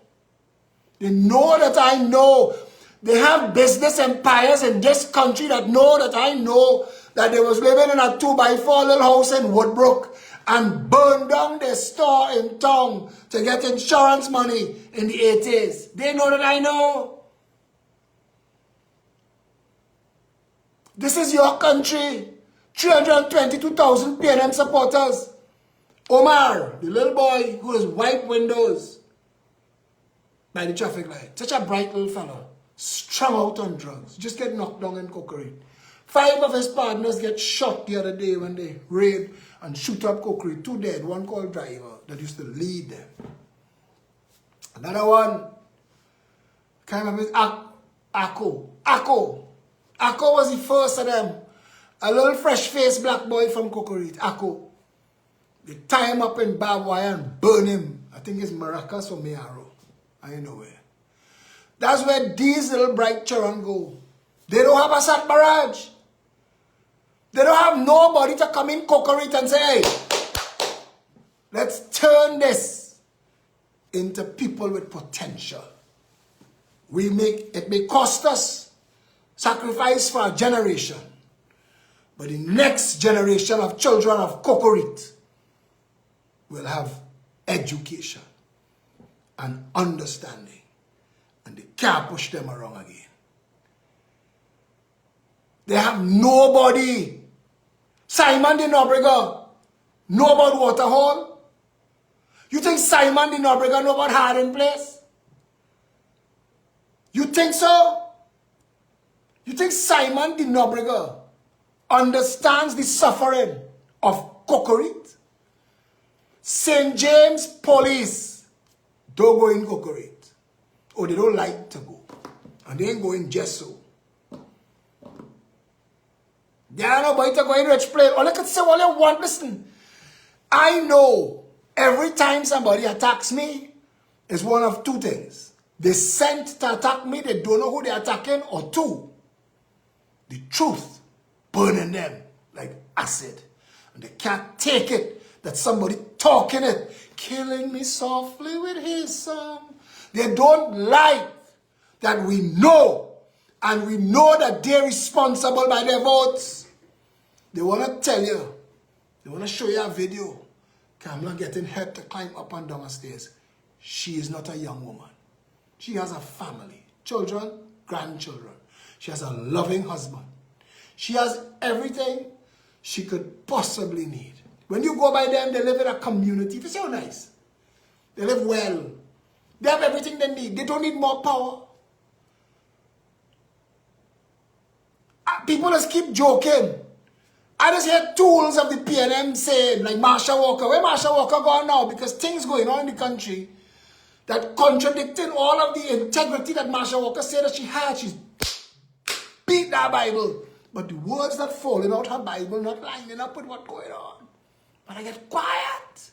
They know that I know. They have business empires in this country that know that I know that they was living in a 2x4 little house in Woodbrook and burned down their store in town to get insurance money in the 80s. They know that I know. This is your country. 322,000 PNM supporters. Omar, the little boy who has white windows by the traffic light. Such a bright little fellow. Strung out on drugs. Just get knocked down in Cokery. 5 of his partners get shot the other day when they raid and shoot up Cokery. 2 dead. One called driver that used to lead them. Another one. Can't remember his Akko. Akko was the first of them. A little fresh-faced black boy from Cokery. Akko. They tie him up in barbed wire and burn him. I think it's Maracas or Mayaro. I ain't know where. That's where these little bright children go. They don't have a sat barrage. They don't have nobody to come in Cokery and say, hey, let's turn this into people with potential. It may cost us sacrifice for a generation. But the next generation of children of Kokorit will have education and understanding. And they can't push them around again. They have nobody. Simon the Nobrega know about Waterhole? You think Simon the Nobrega know about Harding Place? You think so? You think Simon the Nobrega understands the suffering of Kokorit? St. James Police don't go in Kokorit. Or they don't like to go. And they ain't going just so. They are nobody to go in Rich Place. All I can say, all you want, listen. I know every time somebody attacks me, it's one of two things. They sent to attack me, they don't know who they're attacking, or two, the truth burning them like acid. And they can't take it that somebody talking it, killing me softly with his song. They don't like that we know, and we know that they're responsible by their votes. They want to tell you, they want to show you a video. Kamala getting help to climb up and down the stairs. She is not a young woman. She has a family, children, grandchildren. She has a loving husband. She has everything she could possibly need. When you go by them, they live in a community. It's so nice. They live well. They have everything they need. They don't need more power. People just keep joking. I just hear tools of the PNM saying, like Marsha Walker. Where Marsha Walker gone now? Because things going on in the country that contradicting all of the integrity that Marsha Walker said that she had. She's beat that Bible. But the words that falling out her Bible not lining up with what's going on. But I get quiet.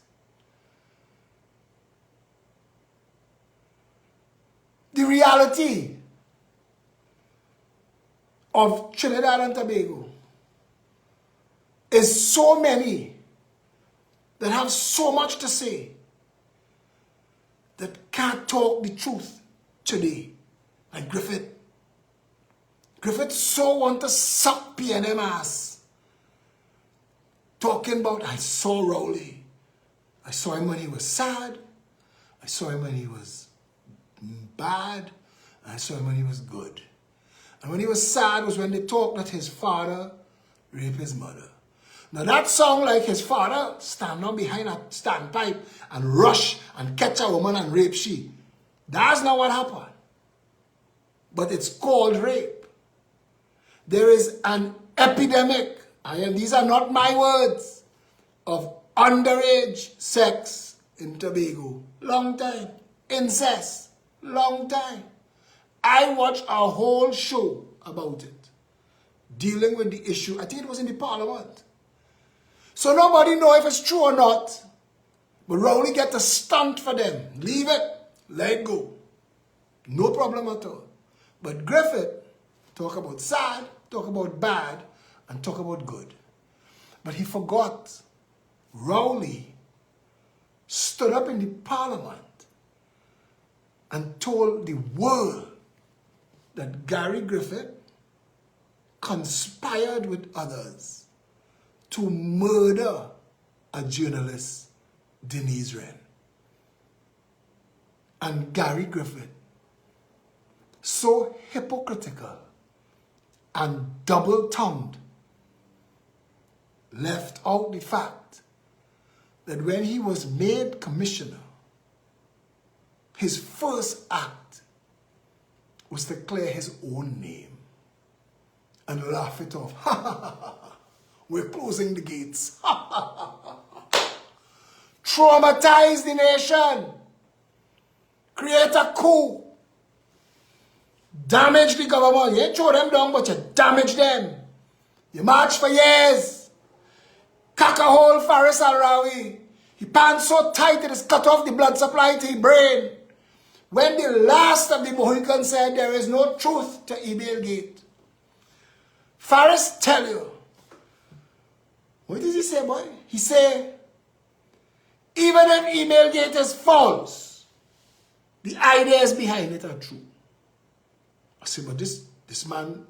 The reality of Trinidad and Tobago is so many that have so much to say that can't talk the truth today. Like Griffith. Griffith so want to suck PNM ass. Talking about, I saw Rowley. I saw him when he was sad. I saw him when he was bad. And I saw him when he was good. And when he was sad was when they talked that his father raped his mother. Now that sound like his father stand up behind a standpipe and rush and catch a woman and rape she. That's not what happened. But it's called rape. There is an epidemic, and these are not my words, of underage sex in Tobago. Long time. Incest. Long time. I watched a whole show about it, dealing with the issue. I think it was in the Parliament. So nobody know if it's true or not. But Rowley get a stunt for them. Leave it. Let it go. No problem at all. But Griffith talk about sad, talk about bad, and talk about good. But he forgot Rowley stood up in the Parliament and told the world that Gary Griffith conspired with others to murder a journalist, Denise Wren. And Gary Griffith, so hypocritical and double-tongued, left out the fact that when he was made commissioner, his first act was to clear his own name and laugh it off. Ha ha ha ha. We're closing the gates. Ha ha ha ha. Traumatize the nation. Create a coup. Damage the government. You ain't throw them down, but you damage them. You march for years. Cock a hole Faris Al-Rawi. He pants so tight it is cut off the blood supply to his brain. When the last of the Mohicans said there is no truth to Email Gate. Faris tell you. What does he say, boy? He say, even if Email Gate is false, the ideas behind it are true. I say, but this man,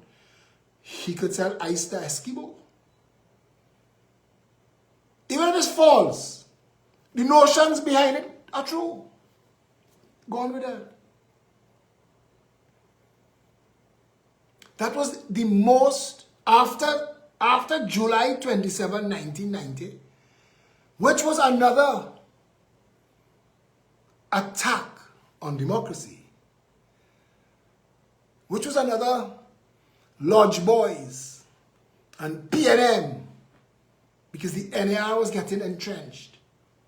he could sell ice to Eskimo. Even if it's false, the notions behind it are true. Go on with that. That was the most, after July 27, 1990, which was another attack on democracy, which was another Lodge Boys and PNM, because the NAR was getting entrenched.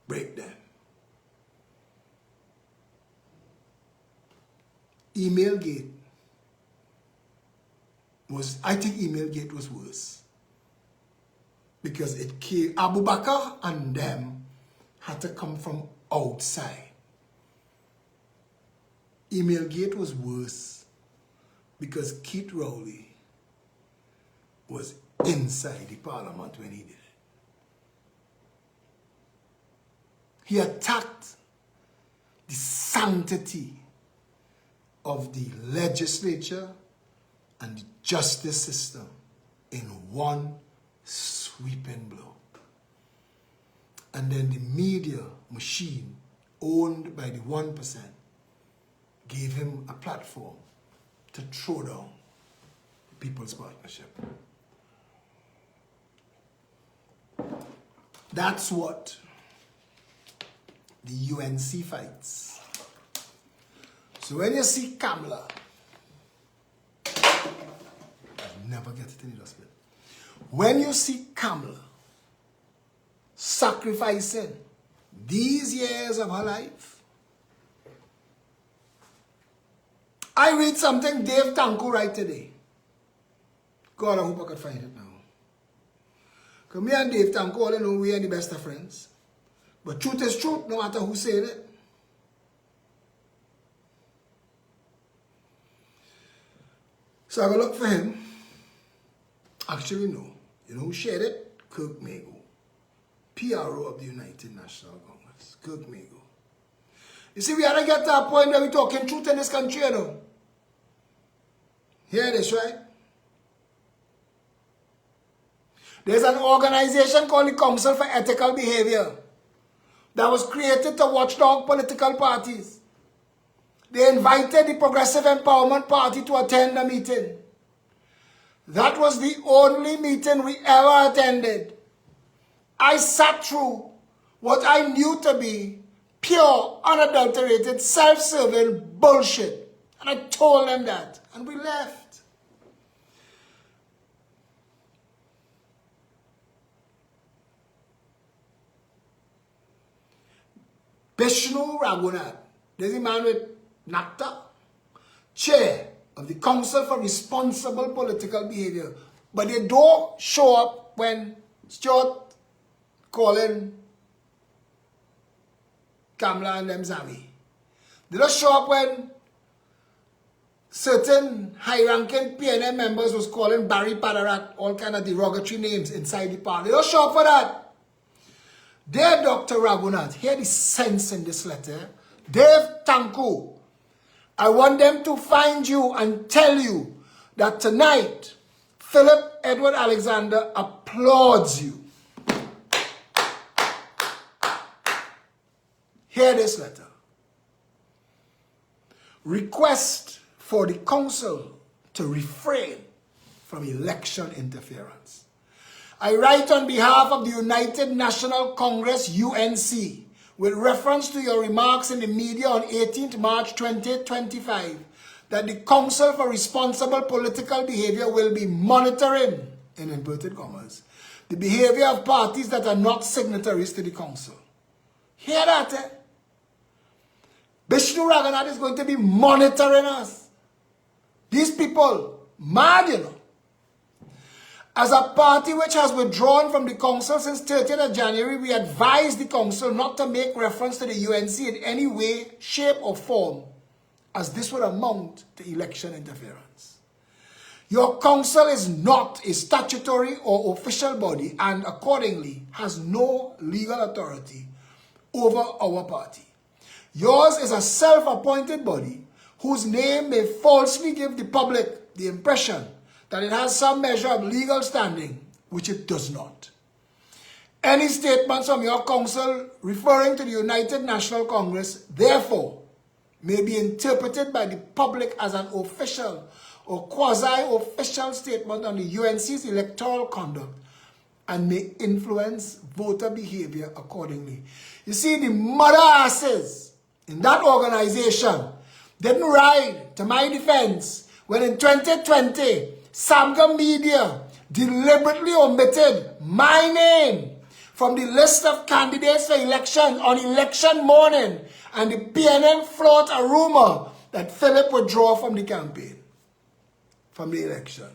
Break them. Emailgate was, I think Emailgate was worse, because it came, Abu Bakr and them had to come from outside. Emailgate was worse because Keith Rowley was inside the parliament when he did it. He attacked the sanctity of the legislature and the justice system in one sweeping blow. And then the media machine owned by the 1% gave him a platform to throw down the People's Partnership. That's what the UNC fights. So when you see Kamala, I'll never get it in the dustbin. When you see Kamala sacrificing these years of her life, I read something Dave Tanku write today. God, I hope I could find it now. Because me and Dave Tanku, all I know, we are the best of friends. But truth is truth, no matter who said it. So I go look for him. Actually, no. You know who shared it? Kirk Mago, PRO of the United National Congress. Kirk Mago. You see, we had to get to a point where we're talking truth in this country, you know. Hear this, right? There's an organization called the Council for Ethical Behavior that was created to watchdog political parties. They invited the Progressive Empowerment Party to attend the meeting. That was the only meeting we ever attended. I sat through what I knew to be pure, unadulterated, self-serving bullshit. And I told them that. And we left. Vishnu Raghunath, there's a man with NACTA, chair of the Council for Responsible Political Behavior. But they don't show up when Stuart calling Kamala and them Zami. They don't show up when certain high-ranking PNM members was calling Barry Padarak all kind of derogatory names inside the party. They don't show up for that. Dear Dr. Raghunath, hear the sense in this letter. Dave Tanku, I want them to find you and tell you that tonight, Phillip Edward Alexander applauds you. Hear this letter. Request for the council to refrain from election interference. I write on behalf of the United National Congress, UNC, with reference to your remarks in the media on 18th March 2025, that the Council for Responsible Political Behavior will be monitoring, in inverted commas, the behavior of parties that are not signatories to the council. Hear that, eh? Vishnu Raghunath is going to be monitoring us. These people, mad, you know. As a party which has withdrawn from the council since 30th of January, we advise the council not to make reference to the UNC in any way, shape or form, as this would amount to election interference. Your council is not a statutory or official body and accordingly has no legal authority over our party. Yours is a self-appointed body whose name may falsely give the public the impression that it has some measure of legal standing, which it does not. Any statements from your counsel referring to the United National Congress, therefore, may be interpreted by the public as an official or quasi-official statement on the UNC's electoral conduct and may influence voter behavior accordingly. You see, the mother asses in that organization didn't ride to my defense when in 2020, Samga Media deliberately omitted my name from the list of candidates for election on election morning, and the PNN float a rumor that Phillip would draw from the campaign, from the election.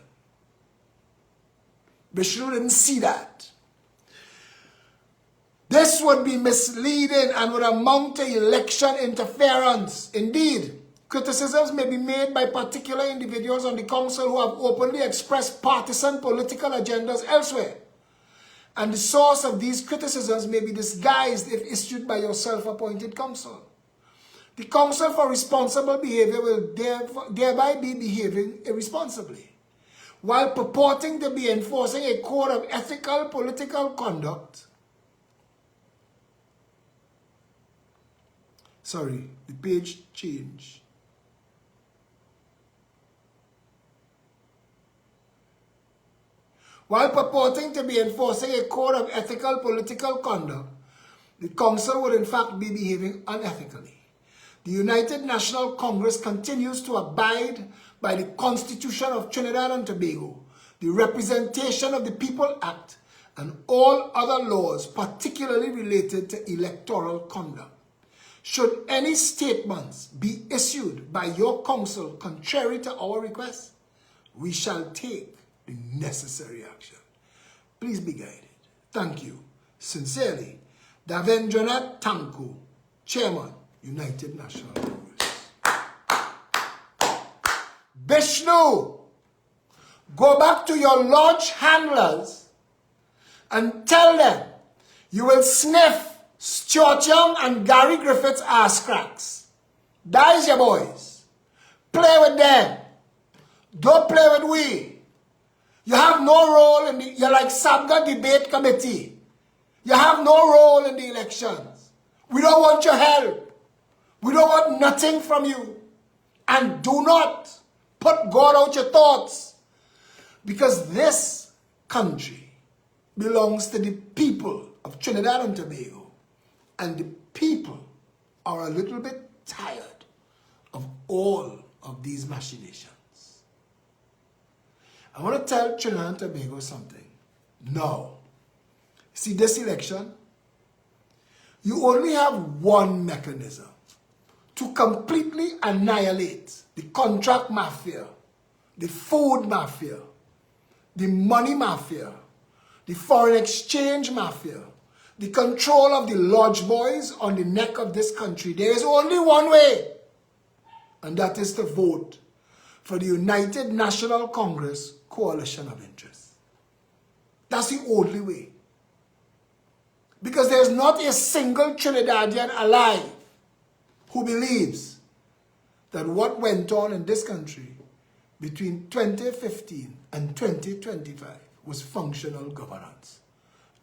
Vishnu didn't see that. This would be misleading and would amount to election interference. Indeed, criticisms may be made by particular individuals on the council who have openly expressed partisan political agendas elsewhere. And the source of these criticisms may be disguised if issued by your self-appointed council. The Council for Responsible Behavior will thereby be behaving irresponsibly, while purporting to be enforcing a code of ethical political conduct. Sorry, the page changed. While purporting to be enforcing a code of ethical political conduct, the Council would in fact be behaving unethically. The United National Congress continues to abide by the Constitution of Trinidad and Tobago, the Representation of the People Act, and all other laws particularly related to electoral conduct. Should any statements be issued by your council contrary to our request, we shall take the necessary action. Please be guided. Thank you. Sincerely, Davendranath Tanku, Chairman, United National Congress. Vishnu, go back to your lodge handlers and tell them you will sniff Stuart Young and Gary Griffith's ass cracks. That is your boys. Play with them. Don't play with we. You have no role in the, you're like Sabga Debate Committee. You have no role in the elections. We don't want your help. We don't want nothing from you. And do not put God out your thoughts. Because this country belongs to the people of Trinidad and Tobago. And the people are a little bit tired of all of these machinations. I want to tell Trinidad and Tobago something. No. See, this election, you only have one mechanism to completely annihilate the contract mafia, the food mafia, the money mafia, the foreign exchange mafia, the control of the lodge boys on the neck of this country. There is only one way, and that is to vote for the United National Congress Coalition of Interest. That's the only way. Because there's not a single Trinidadian alive who believes that what went on in this country between 2015 and 2025 was functional governance.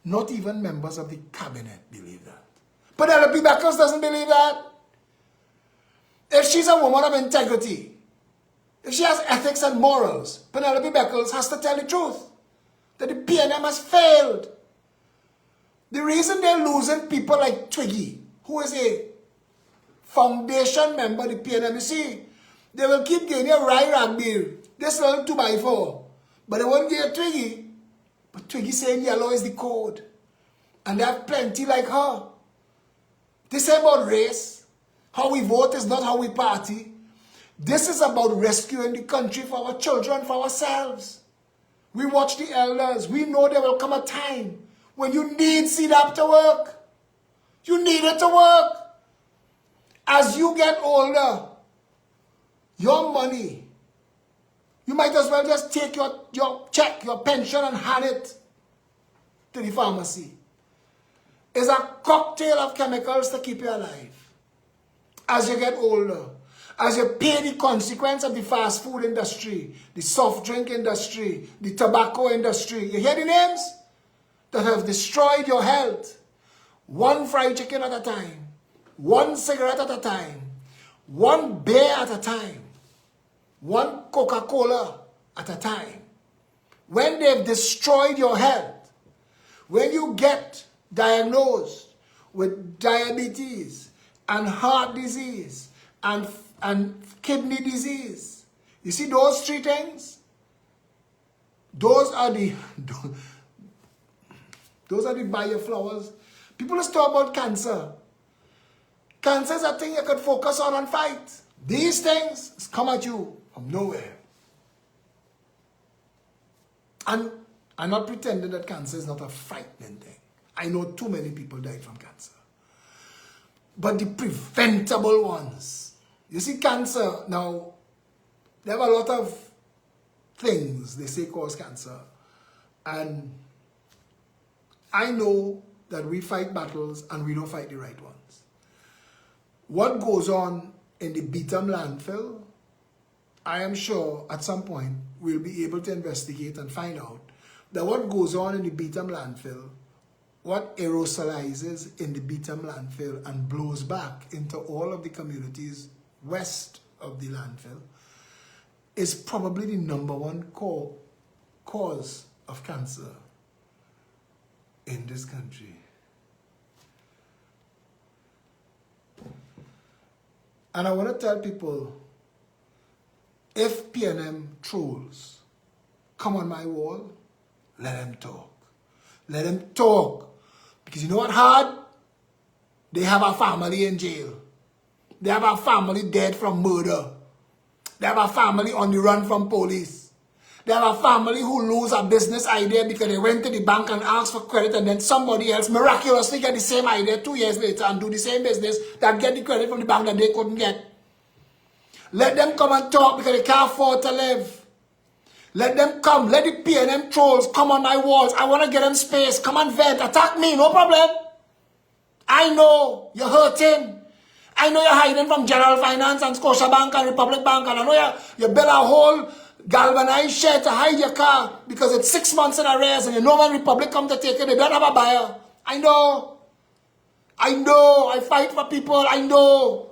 Not even members of the cabinet believe that. Penelope Beckles doesn't believe that. If she's a woman of integrity, if she has ethics and morals, Penelope Beckles has to tell the truth. That the PNM has failed. The reason they're losing people like Twiggy, who is a foundation member of the PNM, you see, they will keep getting a Rai Ragbir, this little 2x4, but they won't get a Twiggy. But Twiggy saying yellow is the code. And they have plenty like her. This is about race. How we vote is not how we party. This is about rescuing the country for our children, for ourselves. We watch the elders. We know there will come a time when you need CDAP to work. You need it to work. As you get older, your money, you might as well just take your check, your pension, and hand it to the pharmacy. It's a cocktail of chemicals to keep you alive as you get older. As you pay the consequence of the fast food industry, the soft drink industry, the tobacco industry. You hear the names that have destroyed your health. One fried chicken at a time, one cigarette at a time, one beer at a time, one Coca-Cola at a time. When they've destroyed your health, when you get diagnosed with diabetes and heart disease and kidney disease, you see those three things? Those are the buy your flowers. People just talk about cancer. Cancer is a thing you could focus on and fight. These things come at you from nowhere. And I'm not pretending that cancer is not a frightening thing. I know too many people died from cancer. But the preventable ones. You see, cancer, now, there are a lot of things they say cause cancer. And I know that we fight battles and we don't fight the right ones. What goes on in the Beetham landfill, I am sure at some point we'll be able to investigate and find out that what goes on in the Beetham landfill, what aerosolizes in the Beetham landfill and blows back into all of the communities west of the landfill is probably the #1 cause of cancer in this country. And I want to tell people, if PNM trolls come on my wall, let them talk. Let them talk. Because you know what hard? They have a family in jail. They have a family dead from murder. They have a family on the run from police. They have a family who lose a business idea because they went to the bank and asked for credit, and then somebody else miraculously get the same idea 2 years later and do the same business that get the credit from the bank that they couldn't get. Let them come and talk because they can't afford to live. Let them come. Let the PNM trolls come on my walls. I want to get them space. Come and vent. Attack me. No problem. I know you're hurting. I know you're hiding from General Finance and Scotiabank and Republic Bank. And I know you build a whole galvanized shed to hide your car because it's 6 months in arrears and you know when Republic come to take it, they don't have a buyer. I know. I know. I fight for people. I know.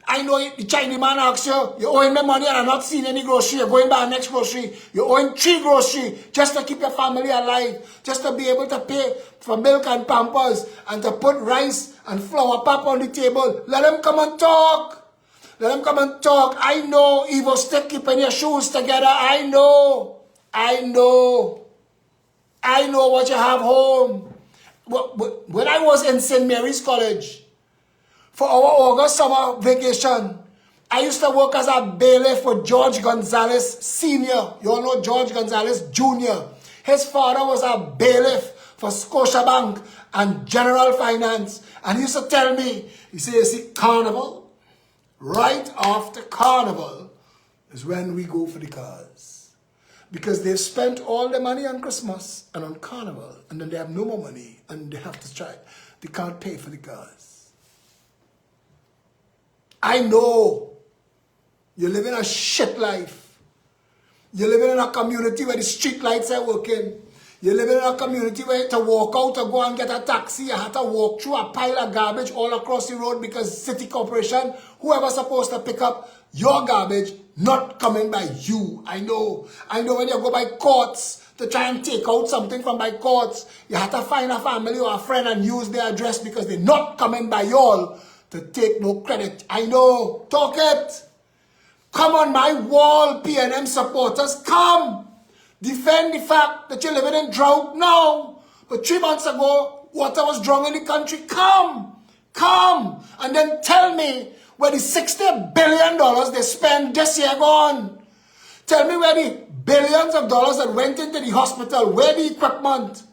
I know the Chinese man asks you, you're owing me money and I'm not seeing any grocery. You're going by the next grocery. You're owing 3 grocery just to keep your family alive. Just to be able to pay for milk and Pampers and to put rice and flour pap on the table. Let them come and talk. Let them come and talk. I know evil stick keeping your shoes together. I know. I know. I know what you have home. When I was in St. Mary's College, for our August summer vacation, I used to work as a bailiff for George Gonzalez Sr. You all know George Gonzalez Jr. His father was a bailiff for Scotiabank and General Finance. And he used to tell me, he said, you see, Carnival, right after Carnival is when we go for the cars. Because they've spent all their money on Christmas and on Carnival, and then they have no more money, and they have to try. They can't pay for the cars. I know you're living a shit life. You're living in a community where the street lights are working. You're living in a community where to walk out or go and get a taxi, you have to walk through a pile of garbage all across the road because city corporation, whoever's supposed to pick up your garbage, not coming by you. I know. I know when you go by courts to try and take out something from by courts, you have to find a family or a friend and use their address because they're not coming by y'all to take no credit. I know. Talk it. Come on my wall, PNM supporters. Come. Defend the fact that you're living in drought now. But 3 months ago, water was drunk in the country. Come. Come. And then tell me where the $60 billion they spent this year gone. Tell me where the billions of dollars that went into the hospital, where the equipment.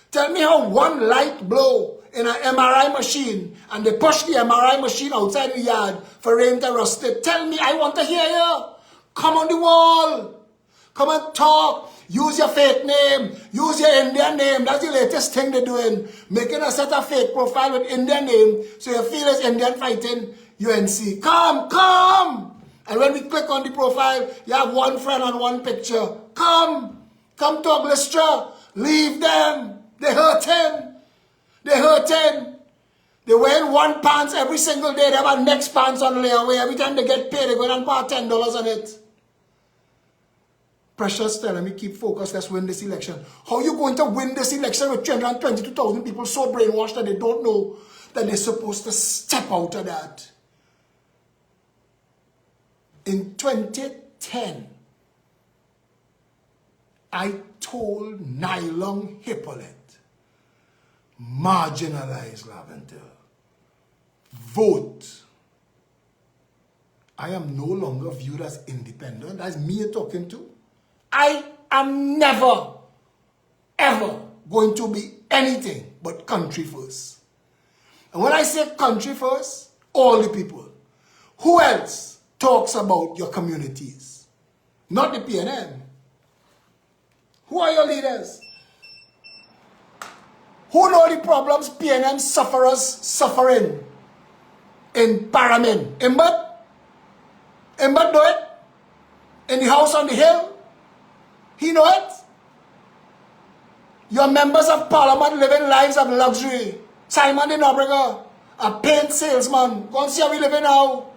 Tell me how one light blow in an MRI machine and they push the MRI machine outside the yard for rain to rust it. Tell me, I want to hear you. Come on the wall. Come and talk. Use your fake name. Use your Indian name. That's the latest thing they're doing. Making a set of fake profile with Indian name so you feel it's Indian fighting UNC. Come, come. And when we click on the profile, you have one friend and one picture. Come talk Lystra. Leave them. They're hurting. They're hurting. They wear one pants every single day. They have a next pants on layaway. Every time they get paid, they go and pay $10 on it. Precious, let me keep focused. Let's win this election. How are you going to win this election with 322,000 people so brainwashed that they don't know that they're supposed to step out of that? In 2010, I told Nylon Hippolyte, marginalized Lavender, vote. I am no longer viewed as independent. That's me you're talking to. I am never, ever going to be anything but country first. And when I say country first, all the people. Who else talks about your communities? Not the PNM. Who are your leaders? Who know the problems PNM sufferers suffering in Paramin? Imbad? Imbad know it? In the house on the hill? He know it? Your members of parliament living lives of luxury. Simon the Nobriger, a paint salesman. Go and see how we living now.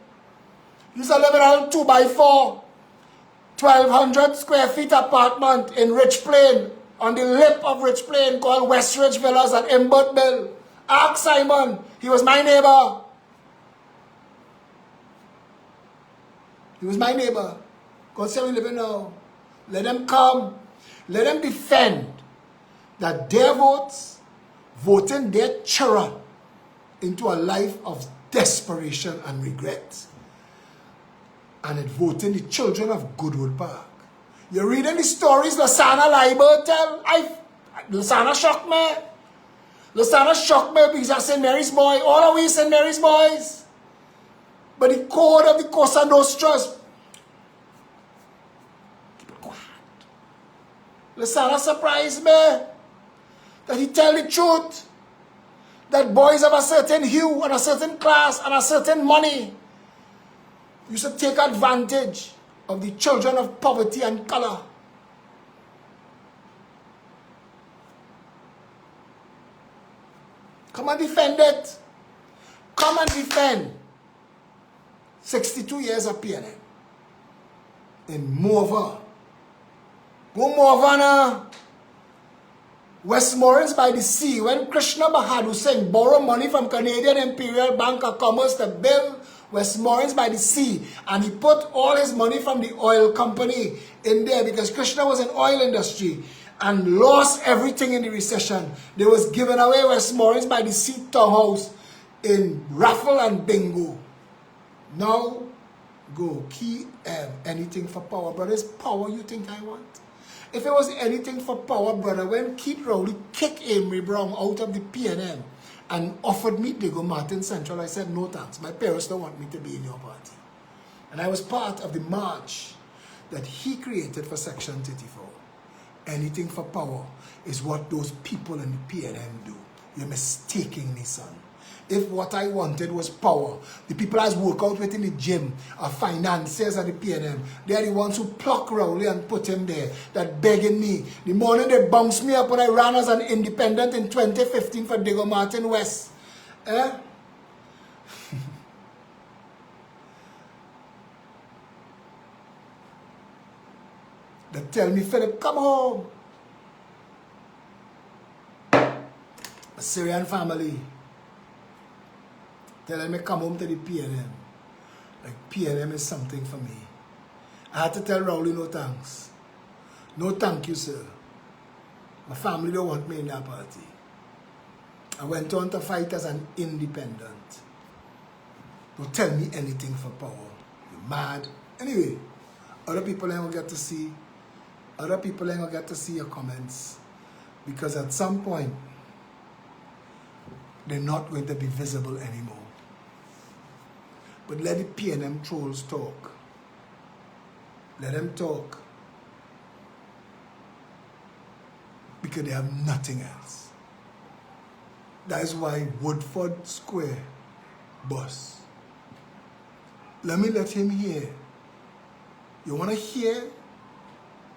He's a living on 2x4, 1,200 square feet apartment in Rich Plain, on the lip of Rich Plain, called Westridge Villas at Imbertville. Ask Simon, he was my neighbor. He was my neighbor. Go and see how we living now. Let them come. Let them defend that their votes, voting their children into a life of desperation and regret. And it voting the children of Goodwood Park. You're reading the stories Lasana Liber tell. Lasana shocked me. Lasana shocked me because I'm St. Mary's boy. All are we St. Mary's boys. But the code of the Cosa Nostra. Lasana surprised me that he tell the truth, that boys of a certain hue and a certain class and a certain money used to take advantage of the children of poverty and color. Come and defend it. Come and defend 62 years of PNM in Morva. Go Morva now. Westmorelands by the Sea, when Krishna Bahadur Singh borrowed money from Canadian Imperial Bank of Commerce to build Westmorelands by the Sea, and he put all his money from the oil company in there because Krishna was in oil industry and lost everything in the recession. They was giving away Westmorelands by the Sea townhouse in raffle and bingo. Now, go key anything for power. Brothers, power you think I want? If it was anything for power, brother, when Keith Rowley kicked Amory Brown out of the PNM and offered me to go Martin Central, I said, no thanks. My parents don't want me to be in your party. And I was part of the march that he created for Section 34. Anything for power is what those people in the PNM do. You're mistaking me, son. If what I wanted was power, the people I work out with in the gym are financiers at the PNM. They are the ones who pluck Rowley and put him there, that begging me. The morning they bounced me up when I ran as an independent in 2015 for Diego Martin West. Eh? They tell me, Phillip, come home. A Syrian family. Telling me come home to the PNM. Like PNM is something for me. I had to tell Rowley no thanks. No thank you, sir. My family don't want me in that party. I went on to fight as an independent. Don't tell me anything for power. You're mad. Anyway, other people ain't gonna get to see. Other people ain't gonna get to see your comments. Because at some point, they're not going to be visible anymore. But let the PNM trolls talk. Let them talk. Because they have nothing else. That is why Woodford Square bus. Let me let him hear You want to hear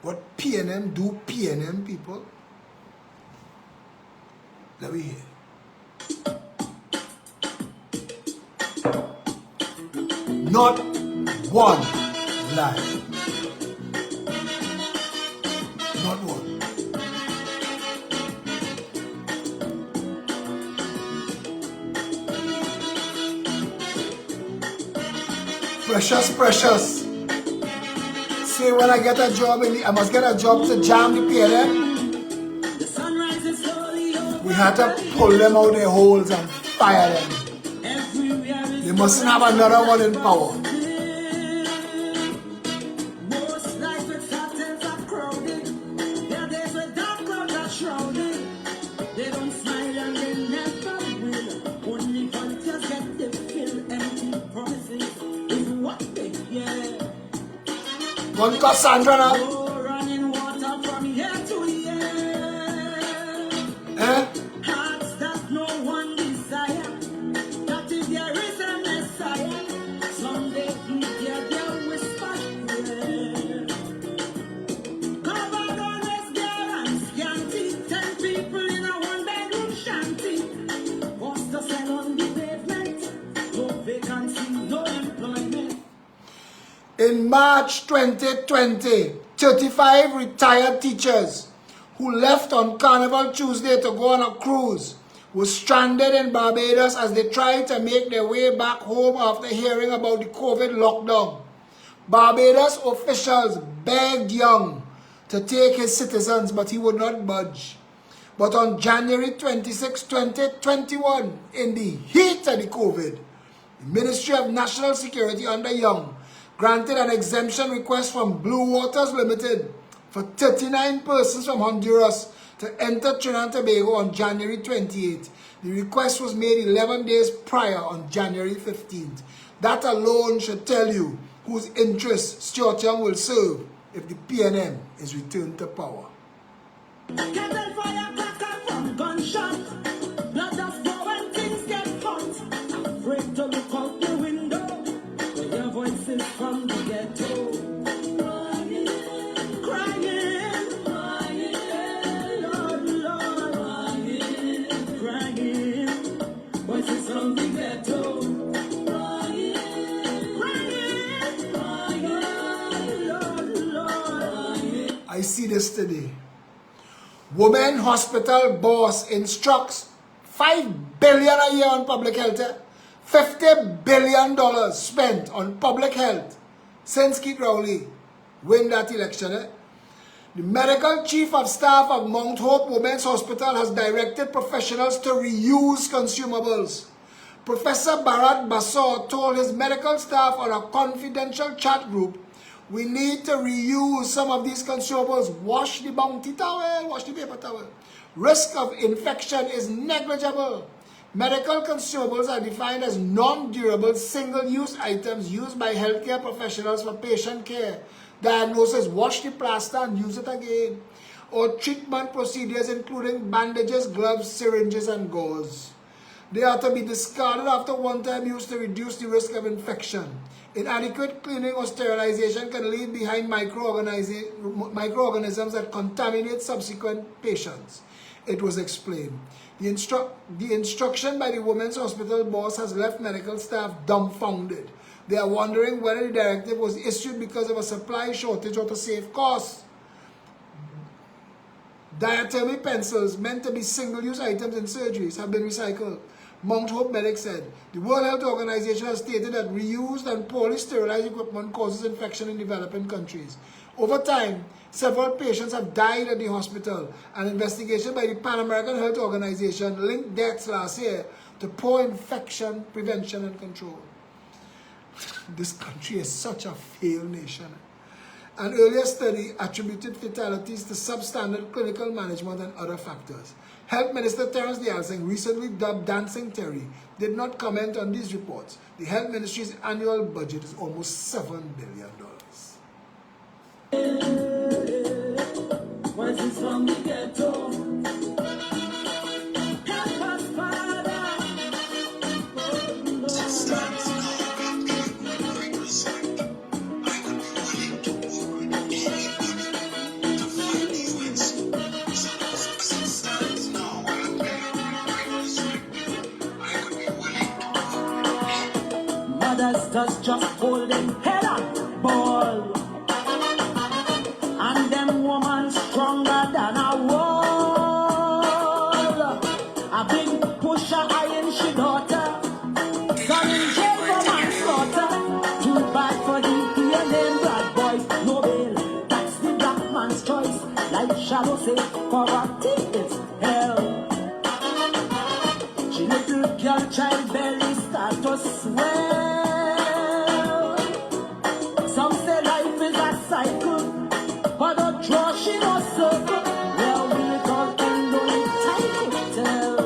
what PNM do, PNM people? Let me hear. Not one lie. Not one. Precious, precious. Say when I get a job, I must get a job to jam the PNM. We had to pull them out their holes and fire them. They mustn't have another one in power. One Cassandra now. Eh? In March 2020, 35 retired teachers who left on Carnival Tuesday to go on a cruise were stranded in Barbados as they tried to make their way back home after hearing about the COVID lockdown. Barbados officials begged Young to take his citizens, but he would not budge. But on January 26, 2021, in the heat of the COVID, the Ministry of National Security under Young granted an exemption request from Blue Waters Limited for 39 persons from Honduras to enter Trinidad and Tobago on January 28. The request was made 11 days prior on January 15th. That alone should tell you whose interests Stuart Young will serve if the PNM is returned to power. From the ghetto, crying, crying, Lord, Lord, crying, voices from the ghetto, crying, Lord. I see this today. Women hospital boss instructs $5 billion a year on public health. $50 billion spent on public health since Keith Rowley win that election. The medical chief of staff of Mount Hope Women's Hospital has directed professionals to reuse consumables. Professor Bharat Basor told his medical staff on a confidential chat group, we need to reuse some of these consumables. Wash the bounty towel, wash the paper towel. Risk of infection is negligible. Medical consumables are defined as non-durable, single-use items used by healthcare professionals for patient care. Diagnosis, wash the plaster and use it again. Or treatment procedures including bandages, gloves, syringes, and gauze. They are to be discarded after one-time use to reduce the risk of infection. Inadequate cleaning or sterilization can leave behind microorganisms that contaminate subsequent patients. It was explained. The instruction by the Women's Hospital boss has left medical staff dumbfounded. They are wondering whether the directive was issued because of a supply shortage or to save costs. Diathermy pencils meant to be single-use items in surgeries have been recycled. Mount Hope Medics said the World Health Organization has stated that reused and poorly sterilized equipment causes infection in developing countries. Over time, several patients have died at the hospital. An investigation by the Pan American Health Organization linked deaths last year to poor infection prevention and control. This country is such a failed nation. An earlier study attributed fatalities to substandard clinical management and other factors. Health Minister Terence Dialsing, recently dubbed Dancing Terry, did not comment on these reports. The Health Ministry's annual budget is almost $7 billion. Voices from the ghetto. Help us, Father. brothers just hold them head up, ball. And them woman stronger than a wall. A big pusher iron she daughter. Gone in jail for manslaughter. Too bad for the PNM bad boys. No bail, that's the black man's choice. Like Shadow say, poverty is hell. She little girl child belly start to swell. Some say life is a cycle, but the draw she no circle. Well, we all end only time to tell.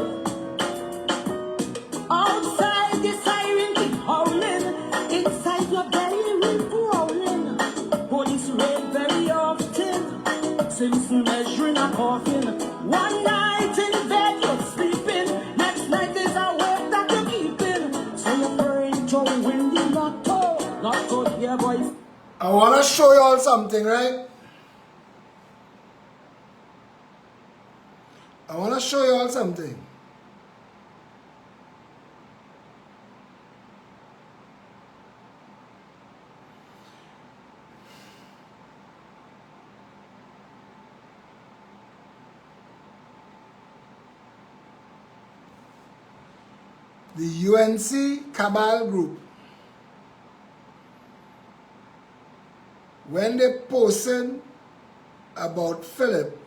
Outside the siren keep howling, inside your belly we growling. Police raid very often, Simpson measuring a coffin. One night in bed you're sleeping, next night is a work that you're keeping. So you're praying to win the lotto, not to hear boys. I want to show you all something, right? I want to show you all something. The UNC Cabal group, when they posted about Phillip,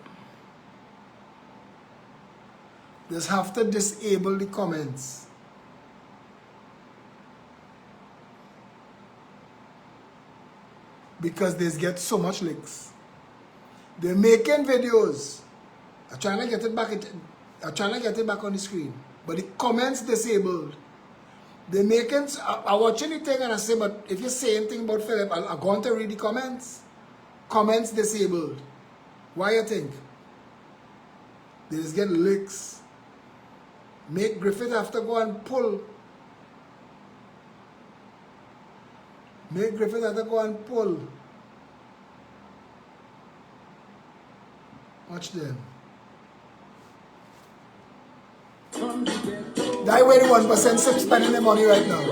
they have to disable the comments. Because they get so much links. They're making videos. I'm trying to get it back. I'm trying to get it back on the screen. But the comments disabled. They're making. I'm watching the thing and I say, but if you say anything about Phillip, I'll go on to read the comments. Comments disabled. Why you think? They just get licks. Make Griffith have to go and pull. Make Griffith have to go and pull. Watch them. That way the 1% spending the money right now.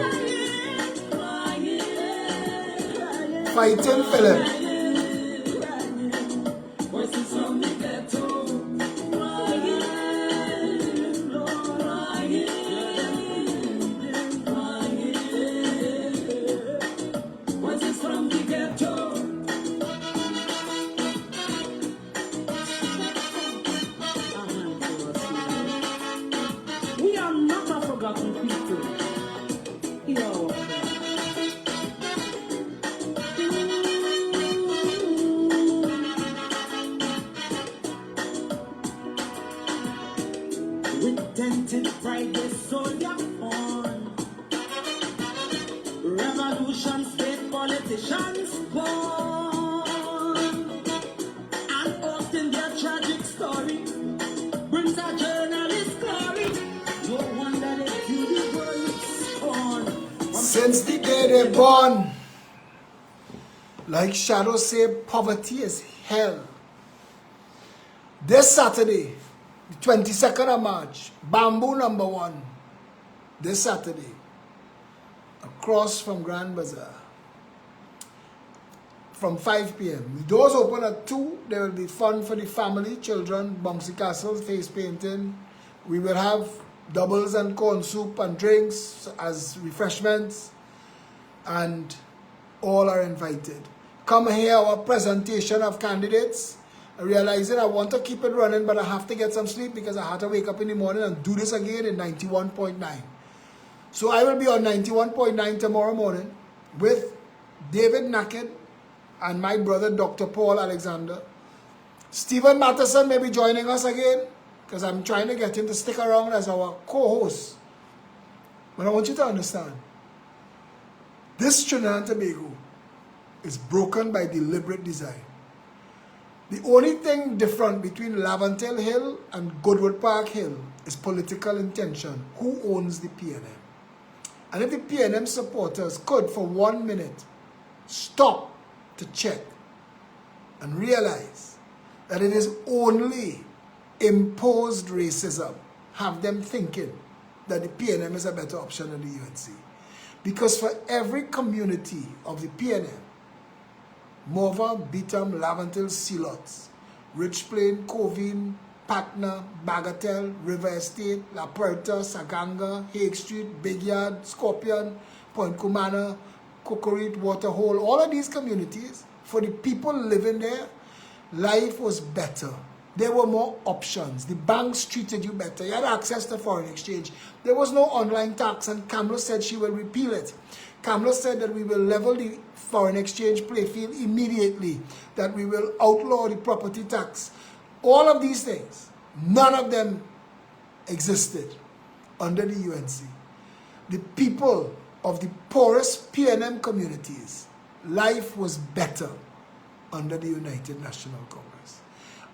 Fighting Phillip. We are not a forgotten people. Yo. With dented pride, they sold their on. Revolution, state politicians born. And often their tragic story brings a journalist glory. No wonder they do the world on. Since the day they're born, like Shadow say, poverty is hell. This Saturday, the 22nd of March, Bamboo number 1, this Saturday, across from Grand Bazaar, from 5 p.m. The doors open at 2. There will be fun for the family, children, bouncy castles, face painting. We will have doubles and corn soup and drinks as refreshments, and all are invited. Come hear our presentation of candidates. Realizing I want to keep it running, but I have to get some sleep because I had to wake up in the morning and do this again in 91.9. So I will be on 91.9 tomorrow morning with David Naked and my brother Dr. Paul Alexander. Stephen Matheson may be joining us again because I'm trying to get him to stick around as our co-host. But I want you to understand, this Trinidad and Tobago is broken by deliberate design. The only thing different between Laventille Hill and Goodwood Park Hill is political intention. Who owns the PNM? And if the PNM supporters could, for 1 minute, stop to check and realize that it is only imposed racism, have them thinking that the PNM is a better option than the UNC. Because for every community of the PNM, Morva, Beetham, Laventille, Sealots, Rich Plain, Covine, Patna, Bagatelle, River Estate, La Puerta, Saganga, Hague Street, Big Yard, Scorpion, Point Cumana, Cocorite, Waterhole, all of these communities, for the people living there, life was better. There were more options. The banks treated you better. You had access to foreign exchange. There was no online tax, and Kamala said she will repeal it. Kamala said that we will level the foreign exchange playfield immediately, that we will outlaw the property tax. All of these things, none of them existed under the UNC. The people of the poorest PNM communities, life was better under the United National Congress.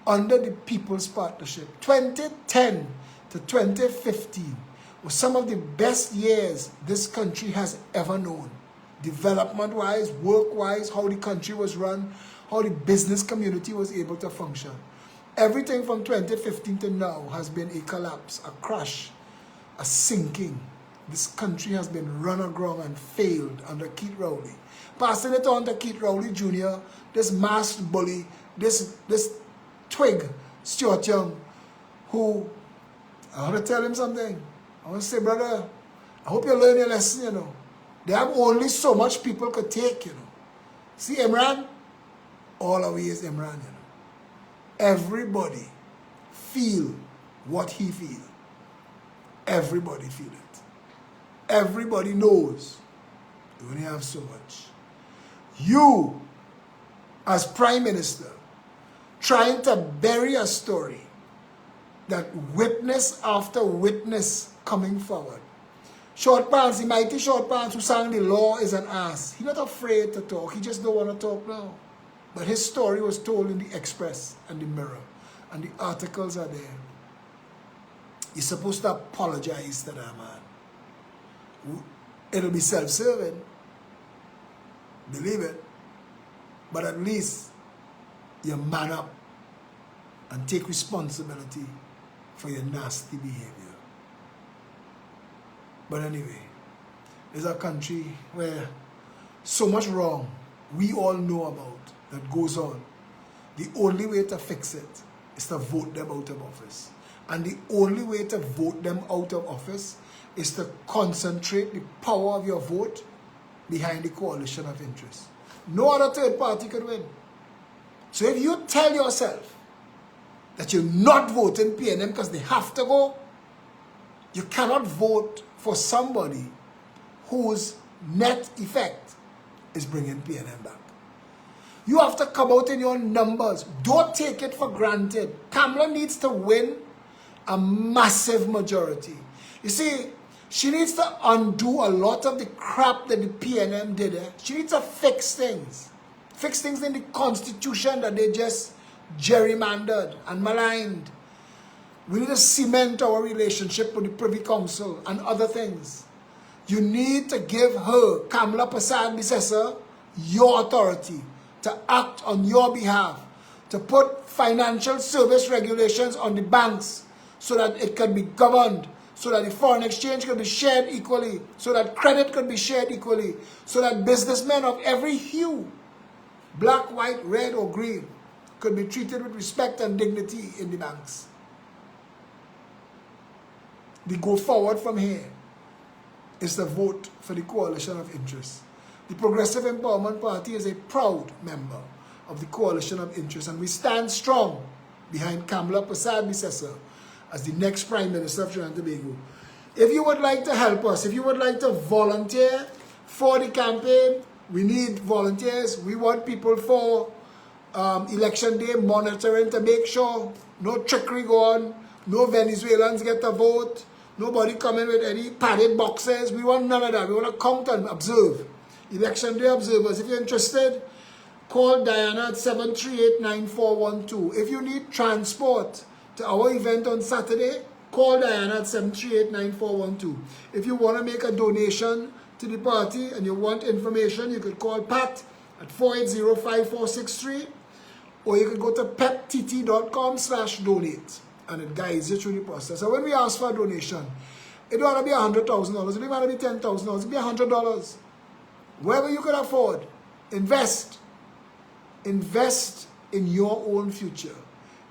Under the People's Partnership, 2010 to 2015 were some of the best years this country has ever known. Development-wise, work-wise, how the country was run, how the business community was able to function. Everything from 2015 to now has been a collapse, a crash, a sinking. This country has been run aground and failed under Keith Rowley. Passing it on to Keith Rowley Jr., this masked bully, this twig, Stuart Young, who, I want to tell him something. I want to say, brother, I hope you learn your lesson, you know. There have only so much people could take, you know. See Imran? All of is Imran, you know. Everybody feel what he feel. Everybody feel it. Everybody knows you only have so much. You, as Prime Minister, trying to bury a story that witness after witness coming forward. Short Pants, the mighty Short Pants who sang the law is an ass. He's not afraid to talk. He just don't want to talk now. But his story was told in the Express and the Mirror. And the articles are there. You're supposed to apologize to that man. It'll be self-serving. Believe it. But at least you man up and take responsibility for your nasty behavior. But anyway, there's a country where so much wrong we all know about that goes on. The only way to fix it is to vote them out of office. And the only way to vote them out of office is to concentrate the power of your vote behind the coalition of interest. No other third party could win. So if you tell yourself that you're not voting PNM because they have to go, you cannot vote for somebody whose net effect is bringing PNM back. You have to come out in your numbers. Don't take it for granted. Kamala needs to win a massive majority. You see, she needs to undo a lot of the crap that the PNM did. She needs to fix things. Fix things in the constitution that they just gerrymandered and maligned. We need to cement our relationship with the Privy Council and other things. You need to give her, Kamala Persad-Bissessar, your authority to act on your behalf, to put financial service regulations on the banks so that it can be governed, so that the foreign exchange can be shared equally, so that credit can be shared equally, so that businessmen of every hue, black, white, red, or green, could be treated with respect and dignity in the banks. The go forward from here is the vote for the coalition of interest. The Progressive Empowerment Party is a proud member of the coalition of interest, and we stand strong behind Kamala Persad-Bissessar as the next Prime Minister of Trinidad and Tobago. If you would like to help us, if you would like to volunteer for the campaign, we need volunteers. We want people for election day monitoring to make sure no trickery go on, no Venezuelans get a vote, nobody coming with any padded boxes. We want none of that. We want to count and observe. Election day observers, if you're interested, call Diana at 738-9412. If you need transport to our event on Saturday, call Diana at 738-9412. If you want to make a donation to the party and you want information, you could call Pat at 480-5463, or you could go to peptt.com/donate, and it guides you through the process. So when we ask for a donation, It don't want to be $100,000. It don't want to be $10,000. It be $100. Wherever you can afford, invest. Invest in your own future.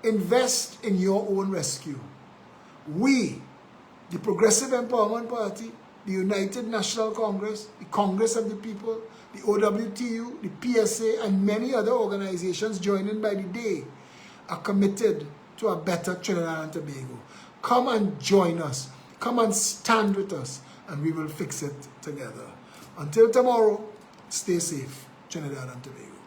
Invest in your own rescue. We, the Progressive Empowerment Party, the United National Congress, the Congress of the People, the OWTU, the PSA, and many other organizations joining by the day, are committed to a better Trinidad and Tobago. Come and join us. Come and stand with us, and we will fix it together. Until tomorrow, stay safe, Trinidad and Tobago.